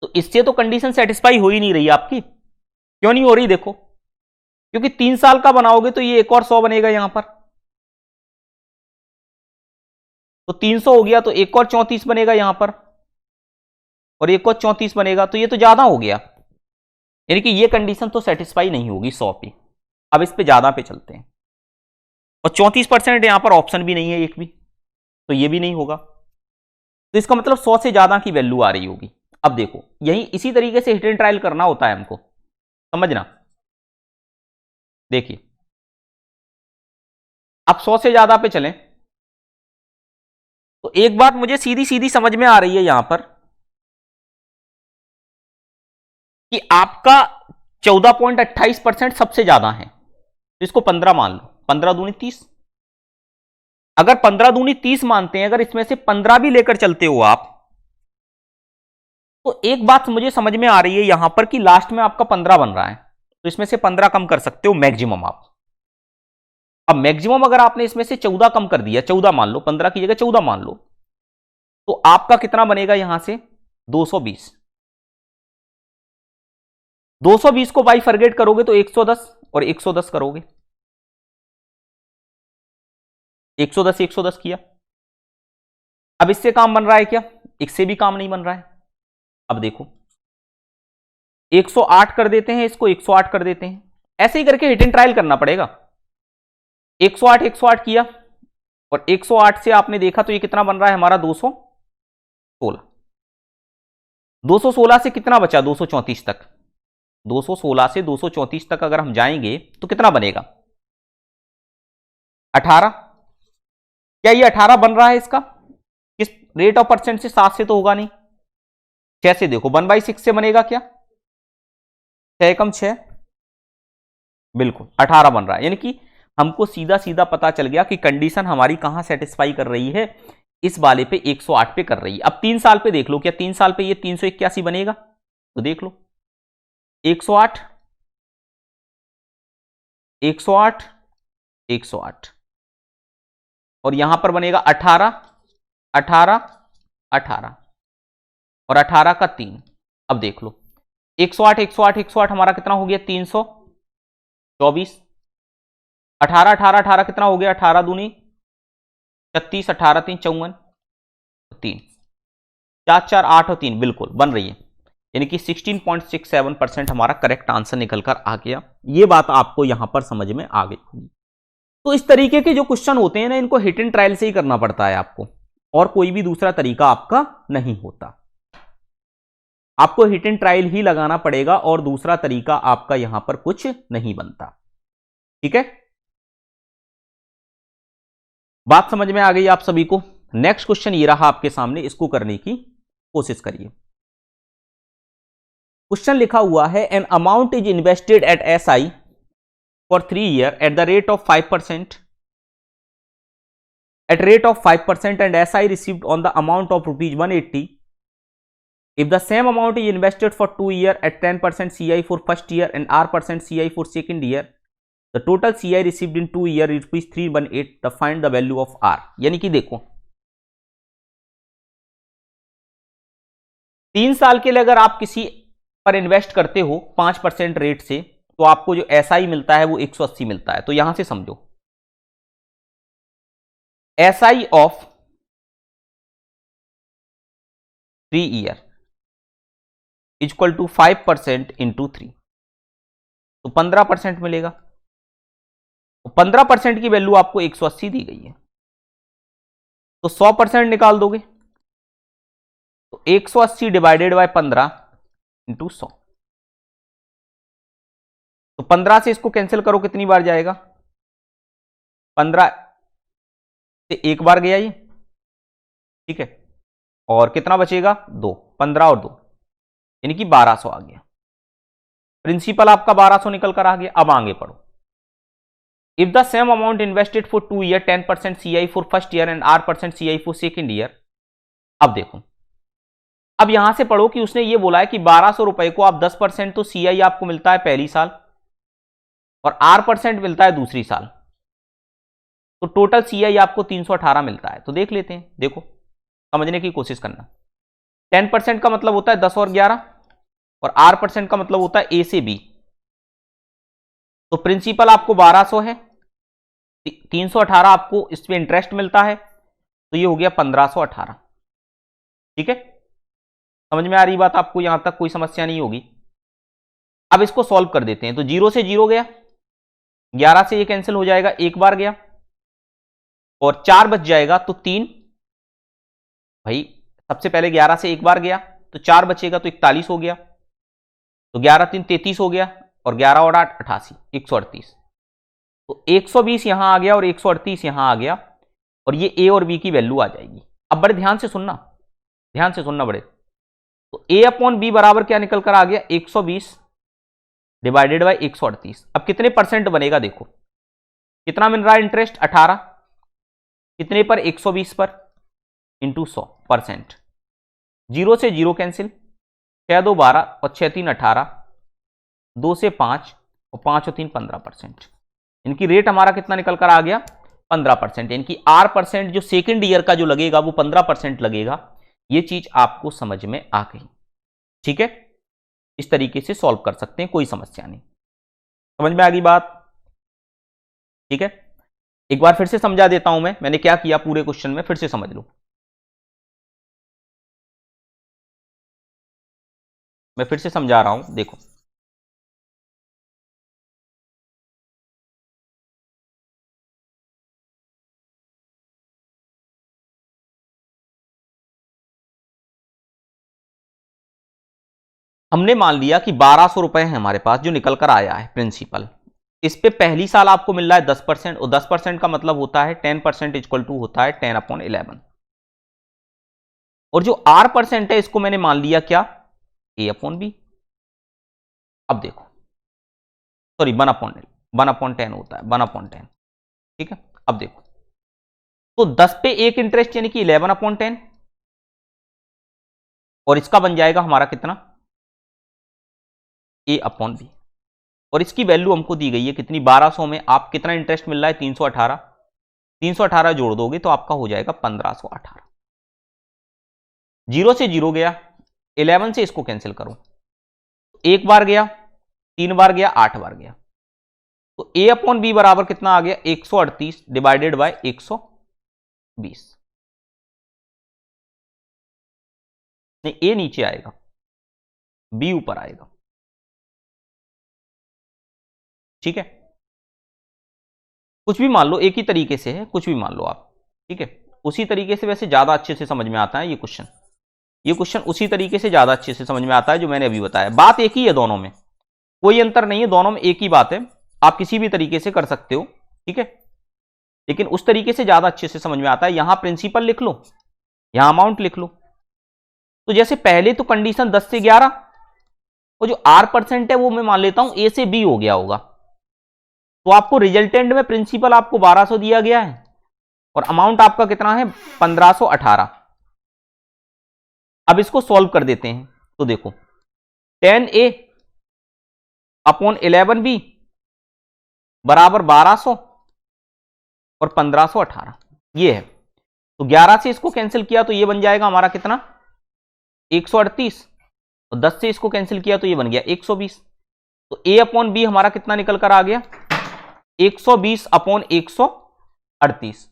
तो इससे तो कंडीशन सेटिस्फाई हो ही नहीं रही आपकी। क्यों नहीं हो रही? देखो, क्योंकि 3 साल का बनाओगे तो ये एक और 100 बनेगा यहां पर, तो 300 हो गया, तो एक और 34 बनेगा यहां पर, और एक और 34 बनेगा, तो ये तो ज्यादा हो गया। यानी कि ये कंडीशन तो सेटिस्फाई नहीं होगी 100 पे। अब इस पे ज्यादा पे चलते हैं, और 34% यहां पर ऑप्शन भी नहीं है एक भी, तो ये भी नहीं होगा। तो इसका मतलब 100 से ज्यादा की वैल्यू आ रही होगी। अब देखो, यही इसी तरीके से हिट एंड ट्रायल करना होता है हमको, समझना। देखिए, अब 100 से ज्यादा पे चलें, तो एक बात मुझे सीधी सीधी समझ में आ रही है यहां पर कि आपका 14.28% सबसे ज्यादा है, तो इसको 15 मान लो, 15 दूनी 30। अगर 15 दूनी 30 मानते हैं, अगर इसमें से 15 भी लेकर चलते हो आप, तो एक बात मुझे समझ में आ रही है यहां पर कि लास्ट में आपका 15 बन रहा है, तो इसमें से 15 कम कर सकते हो मैक्सिमम आप। अब मैक्सिमम अगर आपने इसमें से 14 कम कर दिया, 14 मान लो, 15 की जगह 14 मान लो, तो आपका कितना बनेगा यहां से? 220। 220 को बाई फॉरगेट करोगे तो 110, और 110 करोगे, 110 110 किया। अब इससे काम बन रहा है क्या? इससे भी काम नहीं बन रहा है। अब देखो, 108 कर देते हैं, इसको 108 कर देते हैं, ऐसे ही करके हिट एंड ट्रायल करना पड़ेगा। 108 108 किया, और 108 से आपने देखा तो ये कितना बन रहा है हमारा? 216। 216 से कितना बचा? 234 तक। 216 से 234 तक अगर हम जाएंगे तो कितना बनेगा? 18। क्या ये 18 बन रहा है इसका? किस रेट ऑफ परसेंट से? 7 से तो होगा नहीं। 6 से देखो, 1/6 से बनेगा क्या? 6 कम 6, बिल्कुल 18 बन रहा है। यानी कि हमको सीधा सीधा पता चल गया कि कंडीशन हमारी कहां सेटिस्फाई कर रही है, इस वाले पे 108 पे कर रही है। अब 3 साल पे देख लो, क्या 3 साल पे ये 381 बनेगा? तो देख लो, 108 108 108, और यहां पर बनेगा 18 18 18, और 18 का 3। अब देख लो, 108 108 108 हमारा कितना हो गया? 324। 18 18 18 कितना हो गया? 18 दूनी 36, 18 3 54, 3 4 4 8 और 3, बिल्कुल बन रही है। यानी कि 16.67% हमारा करेक्ट आंसर निकलकर आ गया। ये बात आपको यहां पर समझ में आ गई होगी। तो इस तरीके के जो क्वेश्चन होते हैं ना, इनको हिट एंड ट्रायल से ही करना पड़ता है आपको, और कोई भी दूसरा तरीका आपका नहीं होता। आपको हिट एंड ट्रायल ही लगाना पड़ेगा, और दूसरा तरीका आपका यहां पर कुछ नहीं बनता। ठीक है, बात समझ में आ गई आप सभी को? नेक्स्ट क्वेश्चन ये रहा आपके सामने, इसको करने की कोशिश करिए। क्वेश्चन लिखा हुआ है, an amount is invested at SI for 3 years at the rate of 5%, and SI received on the amount of rupees 180. If the same amount is invested for 2 years at 10% CI for first year and R% CI for second year, the total CI received in 2 years is rupees 318. The find the value of R. यानी कि देखो, 3 साल के लिए अगर आप किसी पर इन्वेस्ट करते हो 5% रेट से, तो आपको जो SI मिलता है वो 180 मिलता है। तो यहां से समझो, SI of 3 year equal to 5% into 3, तो 15% मिलेगा। तो 15% की वैल्यू आपको 180 दी गई है, तो 100% निकाल दोगे, तो 180 डिवाइडेड बाय 15 इंटू 100। तो 15 से इसको कैंसिल करो, कितनी बार जाएगा? 15 से एक बार गया ये, ठीक है, और कितना बचेगा? 2, 15 और 2 यानी कि 1200 आ गया। प्रिंसिपल आपका 1200 निकल कर आ गया। अब आगे पढ़ो। If the same amount invested for 2 year 10% CI for first year and R% CI for second year. अब देखो, अब यहां से पढ़ो कि उसने ये बोला है कि 1200 रुपए को आप 10% तो CI आपको मिलता है पहली साल और R% मिलता है दूसरी साल, तो टोटल CI आपको 318 मिलता है। तो देख लेते हैं, देखो समझने की कोशिश करना। 10% का मतलब होता है 10 और 11 और R% का मतलब होता है A से B। तो प्रिंसिपल आपको 1200 है, 318 आपको इस पे इंटरेस्ट मिलता है, तो ये हो गया 1518। ठीक है, समझ में आ रही बात आपको? यहां तक कोई समस्या नहीं होगी। अब इसको सॉल्व कर देते हैं। तो 0 से 0 गया, 11 से ये कैंसिल हो जाएगा, एक बार गया और 4 बच जाएगा, तो 3 भाई सबसे पहले 11 से एक बार गया तो 4 बचेगा, तो 41 हो गया, तो 11 3 33 हो गया और 11 और 8 88, 138। तो 120 यहां आ गया और 138 यहां आ गया और ये A और B की वैल्यू आ जाएगी। अब बड़े ध्यान से सुनना, ध्यान से सुनना बड़े। तो A अपॉन B बराबर क्या निकल कर आ गया? 120 डिवाइडेड बाई 138। अब कितने परसेंट बनेगा? देखो कितना मिल रहा है इंटरेस्ट? 18। कितने पर? 120 पर, इंटू 100%। 0 से 0 कैंसिल, 6 2 12 और 6 3 18, 2 से 5 और 5 और 3 15%। इनकी रेट हमारा कितना निकल कर आ गया? 15%। यानी कि R% जो सेकेंड ईयर का जो लगेगा वो 15% लगेगा। ये चीज आपको समझ में आ गई? ठीक है, इस तरीके से सॉल्व कर सकते हैं, कोई समस्या नहीं। समझ में आ गई बात? ठीक है, एक बार फिर से समझा देता हूं मैंने क्या किया पूरे क्वेश्चन में, फिर से समझ लो। मैं फिर से समझा रहा हूं, देखो हमने मान लिया कि 1200 रुपए है हमारे पास जो निकल कर आया है प्रिंसिपल। इस पे पहली साल आपको मिल रहा है 10% और 10% का मतलब होता है 10% इक्वल टू होता है 10/11। और जो R% है इसको मैंने मान लिया क्या? A/B। अब देखो, सॉरी 1/10 होता है, 1/10। ठीक है, अब देखो तो 10 पे एक इंटरेस्ट यानी कि 11/10 और इसका बन जाएगा हमारा कितना? A/B। और इसकी वैल्यू हमको दी गई है कितनी? 1200 में आप कितना इंटरेस्ट मिल रहा है? 318। 318 जोड़ दोगे तो आपका हो जाएगा 1518। 0 से 0 गया, 11 से इसको कैंसिल करो, एक बार गया, 3 बार गया, 8 बार गया, तो A/B बराबर कितना आ गया? 138 डिवाइडेड बाय 120। नहीं, A नीचे आएगा, B ऊपर आएगा। ठीक है, कुछ भी मान लो, एक ही तरीके से है, कुछ भी मान लो आप। ठीक है, उसी तरीके से वैसे ज्यादा अच्छे से समझ में आता है ये क्वेश्चन। ये क्वेश्चन उसी तरीके से ज्यादा अच्छे से समझ में आता है जो मैंने अभी बताया। बात एक ही है, दोनों में कोई अंतर नहीं है, दोनों में एक ही बात है। आप किसी भी तरीके से कर सकते हो, ठीक है, लेकिन उस तरीके से ज्यादा अच्छे से समझ में आता है। यहां प्रिंसिपल लिख लो, यहां अमाउंट लिख लो। तो जैसे पहले तो कंडीशन 10 से 11 और जो R% है वो मैं मान लेता हूं A से B हो गया होगा, तो आपको रिजल्टेंट में प्रिंसिपल आपको 1200 दिया गया है और अमाउंट आपका कितना है? 1518। अब इसको सॉल्व कर देते हैं। तो देखो 10A/11B बराबर 1200 और 1518 ये है। तो 11 से इसको कैंसिल किया तो ये बन जाएगा हमारा कितना? 138 और 10 से इसको कैंसिल किया तो ये बन गया 120। तो ए अपॉन बी हमारा कितना निकल कर आ गया, 120 अपॉन 138।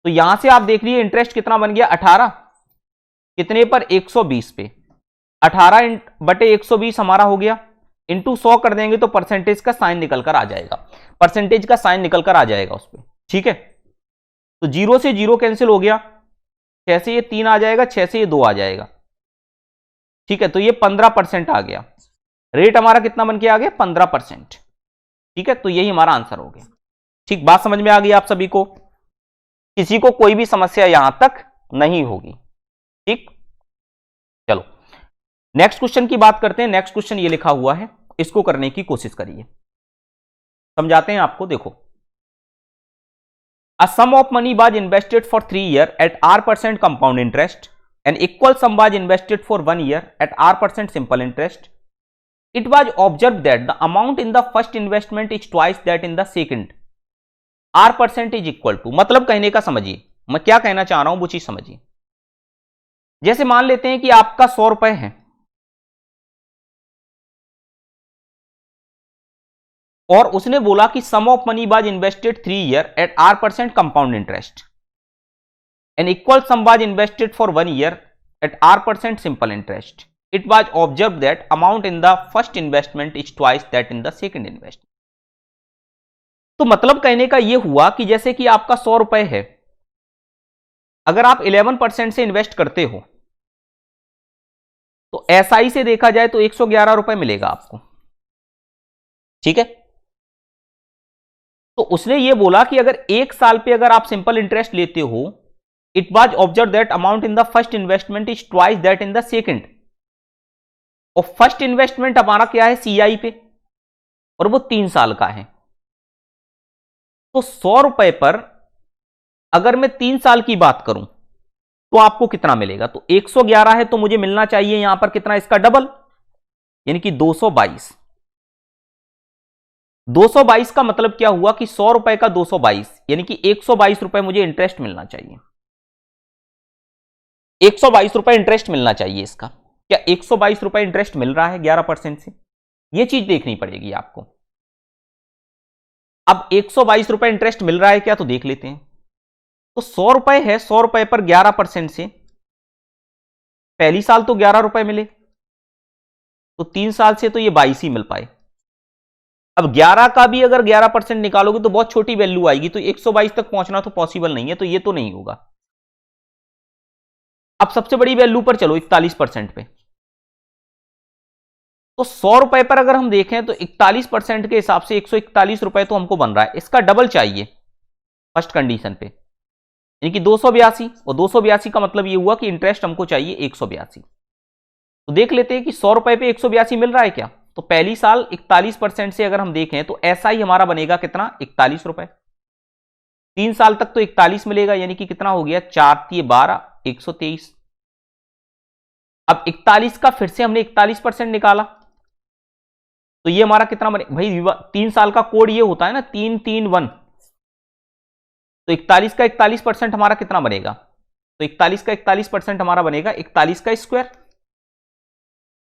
तो यहां से आप देख लीजिए इंटरेस्ट कितना बन गया, 18 कितने पर, 120 पे। 18 बटे 120 हमारा हो गया, इंटू 100 कर देंगे तो परसेंटेज का साइन निकल कर आ जाएगा, परसेंटेज का साइन निकल कर आ जाएगा उस पर। ठीक है, तो 0 से 0 कैंसिल हो गया, 6 से ये 3 आ जाएगा, 6 से ये 2 आ जाएगा। ठीक है, तो ये 15% आ गया, रेट हमारा कितना बन के आ गया, 15%। ठीक है, तो यही हमारा आंसर हो गया। ठीक, बात समझ में आ गई आप सभी को, किसी को कोई भी समस्या यहां तक नहीं होगी। ठीक, चलो नेक्स्ट क्वेश्चन की बात करते हैं। नेक्स्ट क्वेश्चन ये लिखा हुआ है, इसको करने की कोशिश करिए, समझाते हैं आपको। देखो, a sum of money was invested for 3 years at R% compound interest, an equal sum was invested for 1 year at R% simple interest. It was observed that the amount in the first investment is twice that in the second. R% is equal to, मतलब कहने का समझिए, मैं क्या कहना चाह रहा हूं वो चीज समझिए। जैसे मान लेते हैं कि आपका 100 रुपए है और उसने बोला कि sum of money was invested 3 year at R% compound interest, an equal sum was invested for 1 year at R% simple interest. It was observed that amount in the first investment is twice that in the second investment. तो मतलब कहने का यह हुआ कि जैसे कि आपका 100 रुपए है, अगर आप 11% से इन्वेस्ट करते हो तो एसआई से देखा जाए तो 111 रुपए मिलेगा आपको। ठीक है, तो उसने ये बोला कि अगर एक साल पे अगर आप सिंपल इंटरेस्ट लेते हो, it was observe that amount in the first investment is twice that in the second. और फर्स्ट इन्वेस्टमेंट हमारा क्या है, सीआई पे, और वो 3 साल का है। तो 100 रुपए पर अगर मैं 3 साल की बात करूं तो आपको कितना मिलेगा, तो 111 है तो मुझे मिलना चाहिए यहां पर कितना, इसका डबल, यानी कि 222। 222 का मतलब क्या हुआ कि 100 रुपए का 222, यानी कि 122 रुपए मुझे इंटरेस्ट मिलना चाहिए। 122 रुपए इंटरेस्ट मिलना चाहिए इसका। क्या 122 रुपए इंटरेस्ट मिल रहा है 11% से, यह चीज देखनी पड़ेगी आपको। अब 122 रुपए इंटरेस्ट मिल रहा है क्या, तो देख लेते हैं। तो 100 रुपए है, 100 रुपए पर 11% से पहली साल तो 11 रुपए मिले, तो 3 साल से तो ये 22 ही मिल पाए। अब 11 का भी अगर 11% निकालोगे तो बहुत छोटी वैल्यू आएगी, तो 122 तक पहुंचना तो पॉसिबल नहीं है, तो ये तो नहीं होगा। अब सबसे बड़ी वैल्यू पर चलो, 41% पे। तो 100 रुपए पर अगर हम देखें तो 41% के हिसाब से 141 रुपए तो हमको बन रहा है, इसका डबल चाहिए फर्स्ट कंडीशन पे, यानी कि 282। और 282 का मतलब ये हुआ कि इंटरेस्ट हमको चाहिए 182। तो देख लेते हैं कि 100 रुपए पे 182 मिल रहा है क्या। तो पहली साल 41% से अगर हम देखें तो ऐसा ही हमारा बनेगा कितना, 41 रुपए। 3 साल तक तो 41 मिलेगा, यानी कि कितना हो गया, 4 × 12 123। अब 41 का फिर से हमने 41% निकाला, तो ये हमारा कितना बने भाई, 3 साल का कोड ये होता है ना, 331। तो 41 का 41% हमारा कितना बनेगा, तो 41 का 41% हमारा बनेगा 41 का स्क्वायर।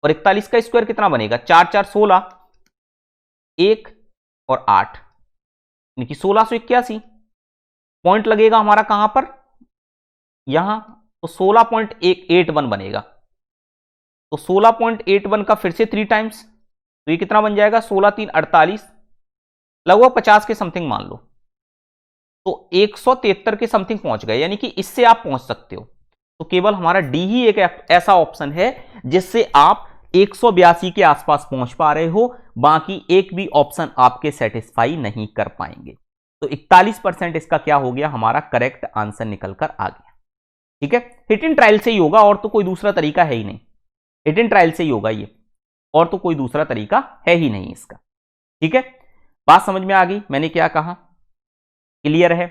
और 41 का स्क्वायर कितना बनेगा, 4 × 4 16, 1 और 8, यानी कि 1681। पॉइंट लगेगा हमारा कहां पर, यहां, तो 16.81 बनेगा। तो 16.81 का फिर से 3 टाइम्स, तो ये कितना बन जाएगा, 16 × 3 48, लगभग 50 के समथिंग मान लो। तो 173 के समथिंग पहुंच गए, यानी कि इससे आप पहुंच सकते हो। तो केवल हमारा डी ही एक ऐसा ऑप्शन है जिससे आप 182 के आसपास पहुंच पा रहे हो, बाकी एक भी ऑप्शन आपके सेटिस्फाई नहीं कर पाएंगे। तो 41% इसका क्या हो गया, हमारा करेक्ट आंसर निकल कर आ गया। ठीक है, हिट एंड ट्रायल से ही होगा, और तो कोई दूसरा तरीका है ही नहीं। हिट एंड ट्रायल से ही होगा ये, और तो कोई दूसरा तरीका है ही नहीं इसका। ठीक है, बात समझ में आ गई, मैंने क्या कहा, क्लियर है।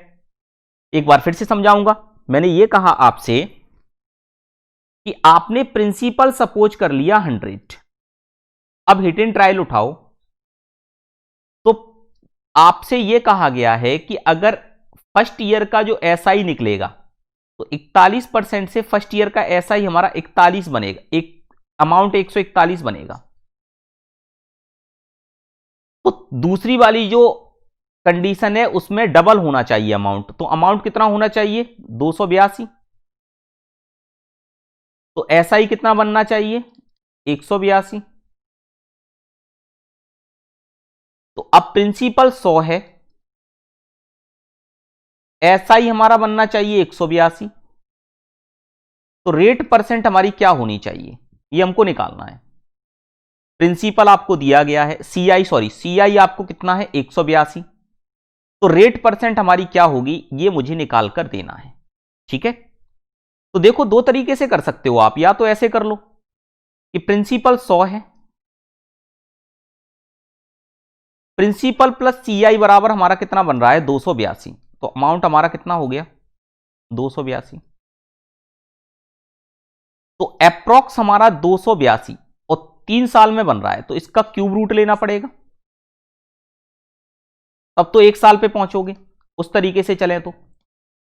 एक बार फिर से समझाऊंगा। मैंने ये कहा आपसे कि आपने प्रिंसिपल सपोज कर लिया 100, अब हिट एंड ट्रायल उठाओ, तो आपसे यह कहा गया है कि अगर फर्स्ट ईयर का जो एसआई निकलेगा तो 41% से फर्स्ट ईयर का एसआई हमारा 41 बनेगा, एक अमाउंट 141 बनेगा। तो दूसरी वाली जो कंडीशन है उसमें डबल होना चाहिए अमाउंट। तो अमाउंट कितना होना चाहिए? 282। तो ऐसा ही कितना बनना चाहिए? 182। तो अब प्रिंसिपल 100 है, ऐसा ही हमारा बनना चाहिए 182। तो रेट परसेंट हमारी क्या होनी चाहिए, ये हमको निकालना है। प्रिंसिपल आपको दिया गया है, सीआई आपको कितना है? 182। तो रेट परसेंट हमारी क्या होगी, ये मुझे निकाल कर देना है। ठीक है, तो देखो दो तरीके से कर सकते हो आप, या तो ऐसे कर लो कि प्रिंसिपल 100 है, प्रिंसिपल प्लस सीआई बराबर हमारा कितना बन रहा है? 282। तो अमाउंट हमारा कितना हो गया? 282। तो अप्रोक्स हमारा 282 और 3 साल में बन रहा है, तो इसका क्यूब रूट लेना पड़ेगा। तब तो 1 साल पे पहुंचोगे, उस तरीके से चले तो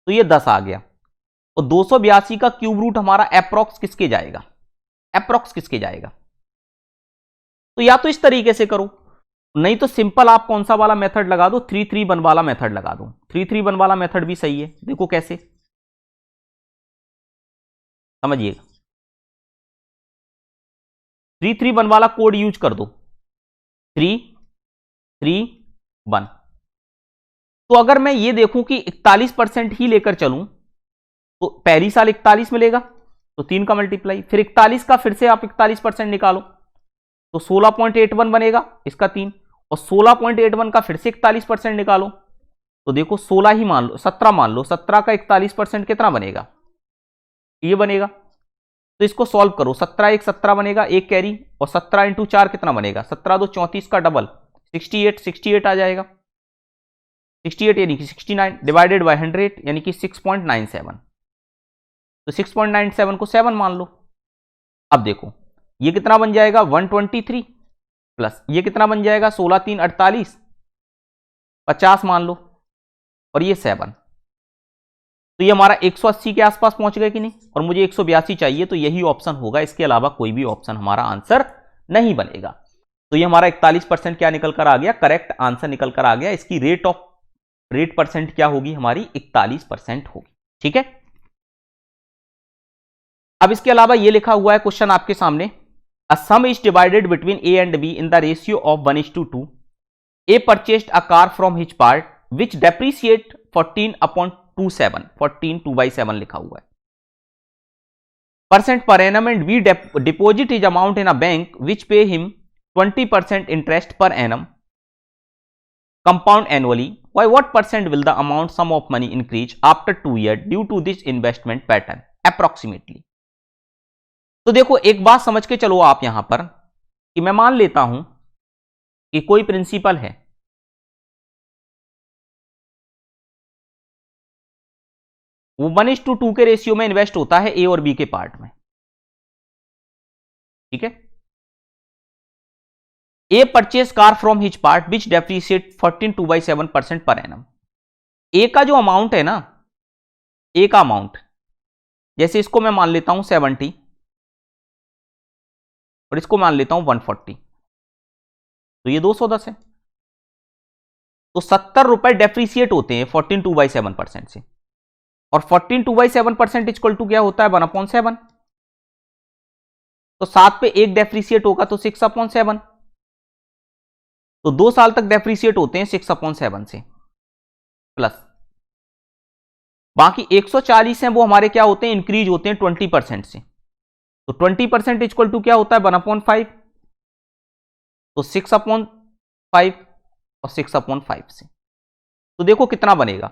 ये 10 आ गया। और 282 का क्यूब रूट हमारा अप्रोक्स किसके जाएगा? अप्रोक्स किसके जाएगा? तो या तो इस तरीके से करो, नहीं तो सिंपल आप कौन सा वाला मेथड लगा दो? 3-3-1 वाला मेथड लगा दो। 3-3-1 वाला मेथड भी सही है। देखो कैसे, समझिएगा। 3-3-1 वाला कोड यूज कर दो, 3-3-1। तो अगर मैं ये देखूं कि 41% ही लेकर चलूं, तो पहली साल 41 मिलेगा, तो 3 का मल्टीप्लाई, फिर 41 का फिर से आप 41% निकालो, तो 16.81 बनेगा, इसका 3, और 16.81 का फिर से 41% निकालो, तो देखो 16 ही मान लो, 17 मान लो, 17 का 41% कितना बनेगा? ये बनेगा। तो इसको सॉल्व करो, 17 एक 17 बनेगा, एक कैरी, और 17 इंटू 4 कितना बनेगा? 17 दो 34 का डबल 68 आ जाएगा। 68 यानी कि 69 डिवाइडेड बाय 100 यानी कि 6.97। तो 6.97 को 7 मान लो। अब देखो ये कितना बन जाएगा? 123 प्लस ये कितना बन जाएगा? 16-3 48, 50 मान लो, और ये 7। तो ये हमारा 180 के आसपास पहुंच गए कि नहीं? और मुझे 182 चाहिए, तो यही ऑप्शन होगा, इसके अलावा कोई भी ऑप्शन हमारा आंसर नहीं बनेगा। तो ये हमारा 41% क्या निकल कर आ गया? करेक्ट आंसर निकल कर आ गया। इसकी रेट परसेंट क्या होगी हमारी? 41% होगी। ठीक है, अब इसके अलावा ये लिखा हुआ है क्वेश्चन आपके सामने, a sum is divided between A and B in the ratio of 1:2। A purchased a car from his part which depreciate 14/27, 14/2/7 लिखा हुआ है, percent per annum, and we deposit his amount in a bank which pay him 20% interest per annum compound annually. By what percent will the amount sum of money increase after 2 years due to this investment pattern approximately? तो देखो एक बात समझ के चलो आप यहां पर, कि मैं मान लेता हूं कि कोई प्रिंसिपल है, वो 1:2 के रेशियो में इन्वेस्ट होता है ए और बी के पार्ट में। ठीक है, A purchase car from his part which depreciate 14/2/7% per annum. ए का जो अमाउंट है ना, ए का अमाउंट, जैसे इसको मैं मान लेता हूं 70 और इसको मान लेता हूं 140, तो ये 210 है। तो 70 रुपए डेप्रिसिएट होते हैं 14/2/7% से, और 14/2/7% इक्वल टू क्या होता है? 1/7। तो 7 पे एक डेप्रिसिएट होगा तो 6/7। तो 2 साल तक डेप्रिसिएट होते हैं 6/7 से, प्लस बाकी 140 हैं वो हमारे क्या होते हैं? इंक्रीज होते हैं 20% से। तो 20% इक्वल टू क्या होता है? 1/5। तो 6/5 और 6/5 से, तो देखो कितना बनेगा?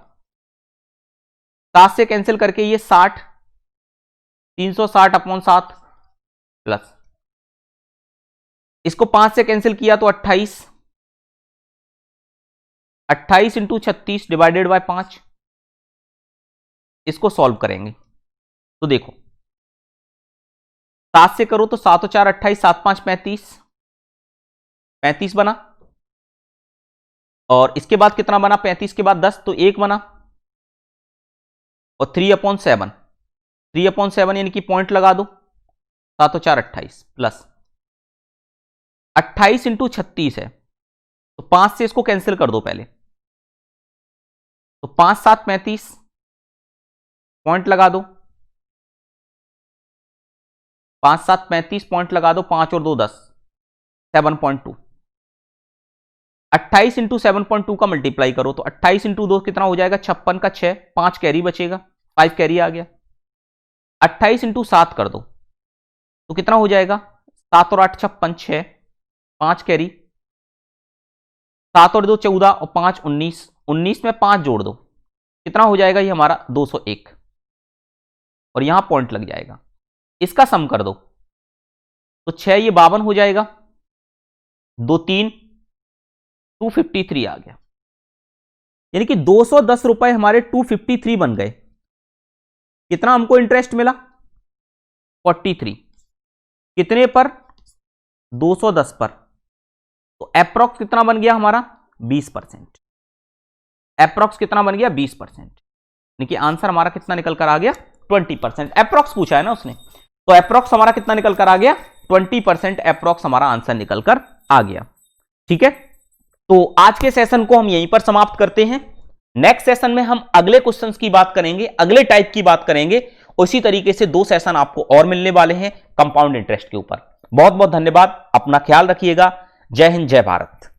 7 से कैंसिल करके ये 60, 360/7 प्लस इसको 5 से कैंसिल किया तो 28, 28 इंटू 36 डिवाइडेड बाय 5। इसको सॉल्व करेंगे तो देखो 7 से करो तो 7 और 4 28, 7 5 35, 35 बना, और इसके बाद कितना बना? 35 के बाद 10, तो 1 बना, और 3/7, 3/7 यानी कि पॉइंट लगा दो, 7 और 4 28 प्लस 28 इंटू 36 है, तो तो 5 से इसको कैंसिल कर दो पहले, तो 5 7 35 पॉइंट लगा दो, 5 7 35 पॉइंट लगा दो, 5 और 2 10, 7.2। 28 इंटू 7.2 का मल्टीप्लाई करो तो 28 इंटू 2 कितना हो जाएगा, 56 का 6, 5 कैरी बचेगा, 5 कैरी आ गया। 28 इंटू 7 कर दो तो कितना हो जाएगा, 7 और 8 56, 6, 5 कैरी, 7 और 2 14 और 5 19, 19 में 5 जोड़ दो कितना हो जाएगा, ये हमारा 201 और यहां पॉइंट लग जाएगा। इसका सम कर दो तो 6 ये 52 हो जाएगा, 2 3 253 आ गया, यानी कि 210 रुपए हमारे 253 बन गए। कितना हमको इंटरेस्ट मिला, 43, कितने पर, 210 पर, तो एप्रोक्स कितना बन गया हमारा, 20%। एप्रोक्स कितना बन गया, 20%, यानी कि आंसर हमारा कितना निकल कर आ गया, 20%। एप्रोक्स पूछा है ना उसने, तो एप्रोक्स हमारा कितना निकल कर आ गया, 20% एप्रोक्स हमारा आंसर निकल कर आ गया। ठीक है, तो आज के सेशन को हम यहीं पर समाप्त करते हैं। नेक्स्ट सेशन में हम अगले क्वेश्चंस की बात करेंगे, अगले टाइप की बात करेंगे। उसी तरीके से 2 सेशन आपको और मिलने वाले हैं कंपाउंड इंटरेस्ट के ऊपर। बहुत बहुत धन्यवाद, अपना ख्याल रखिएगा। जय हिंद, जय भारत।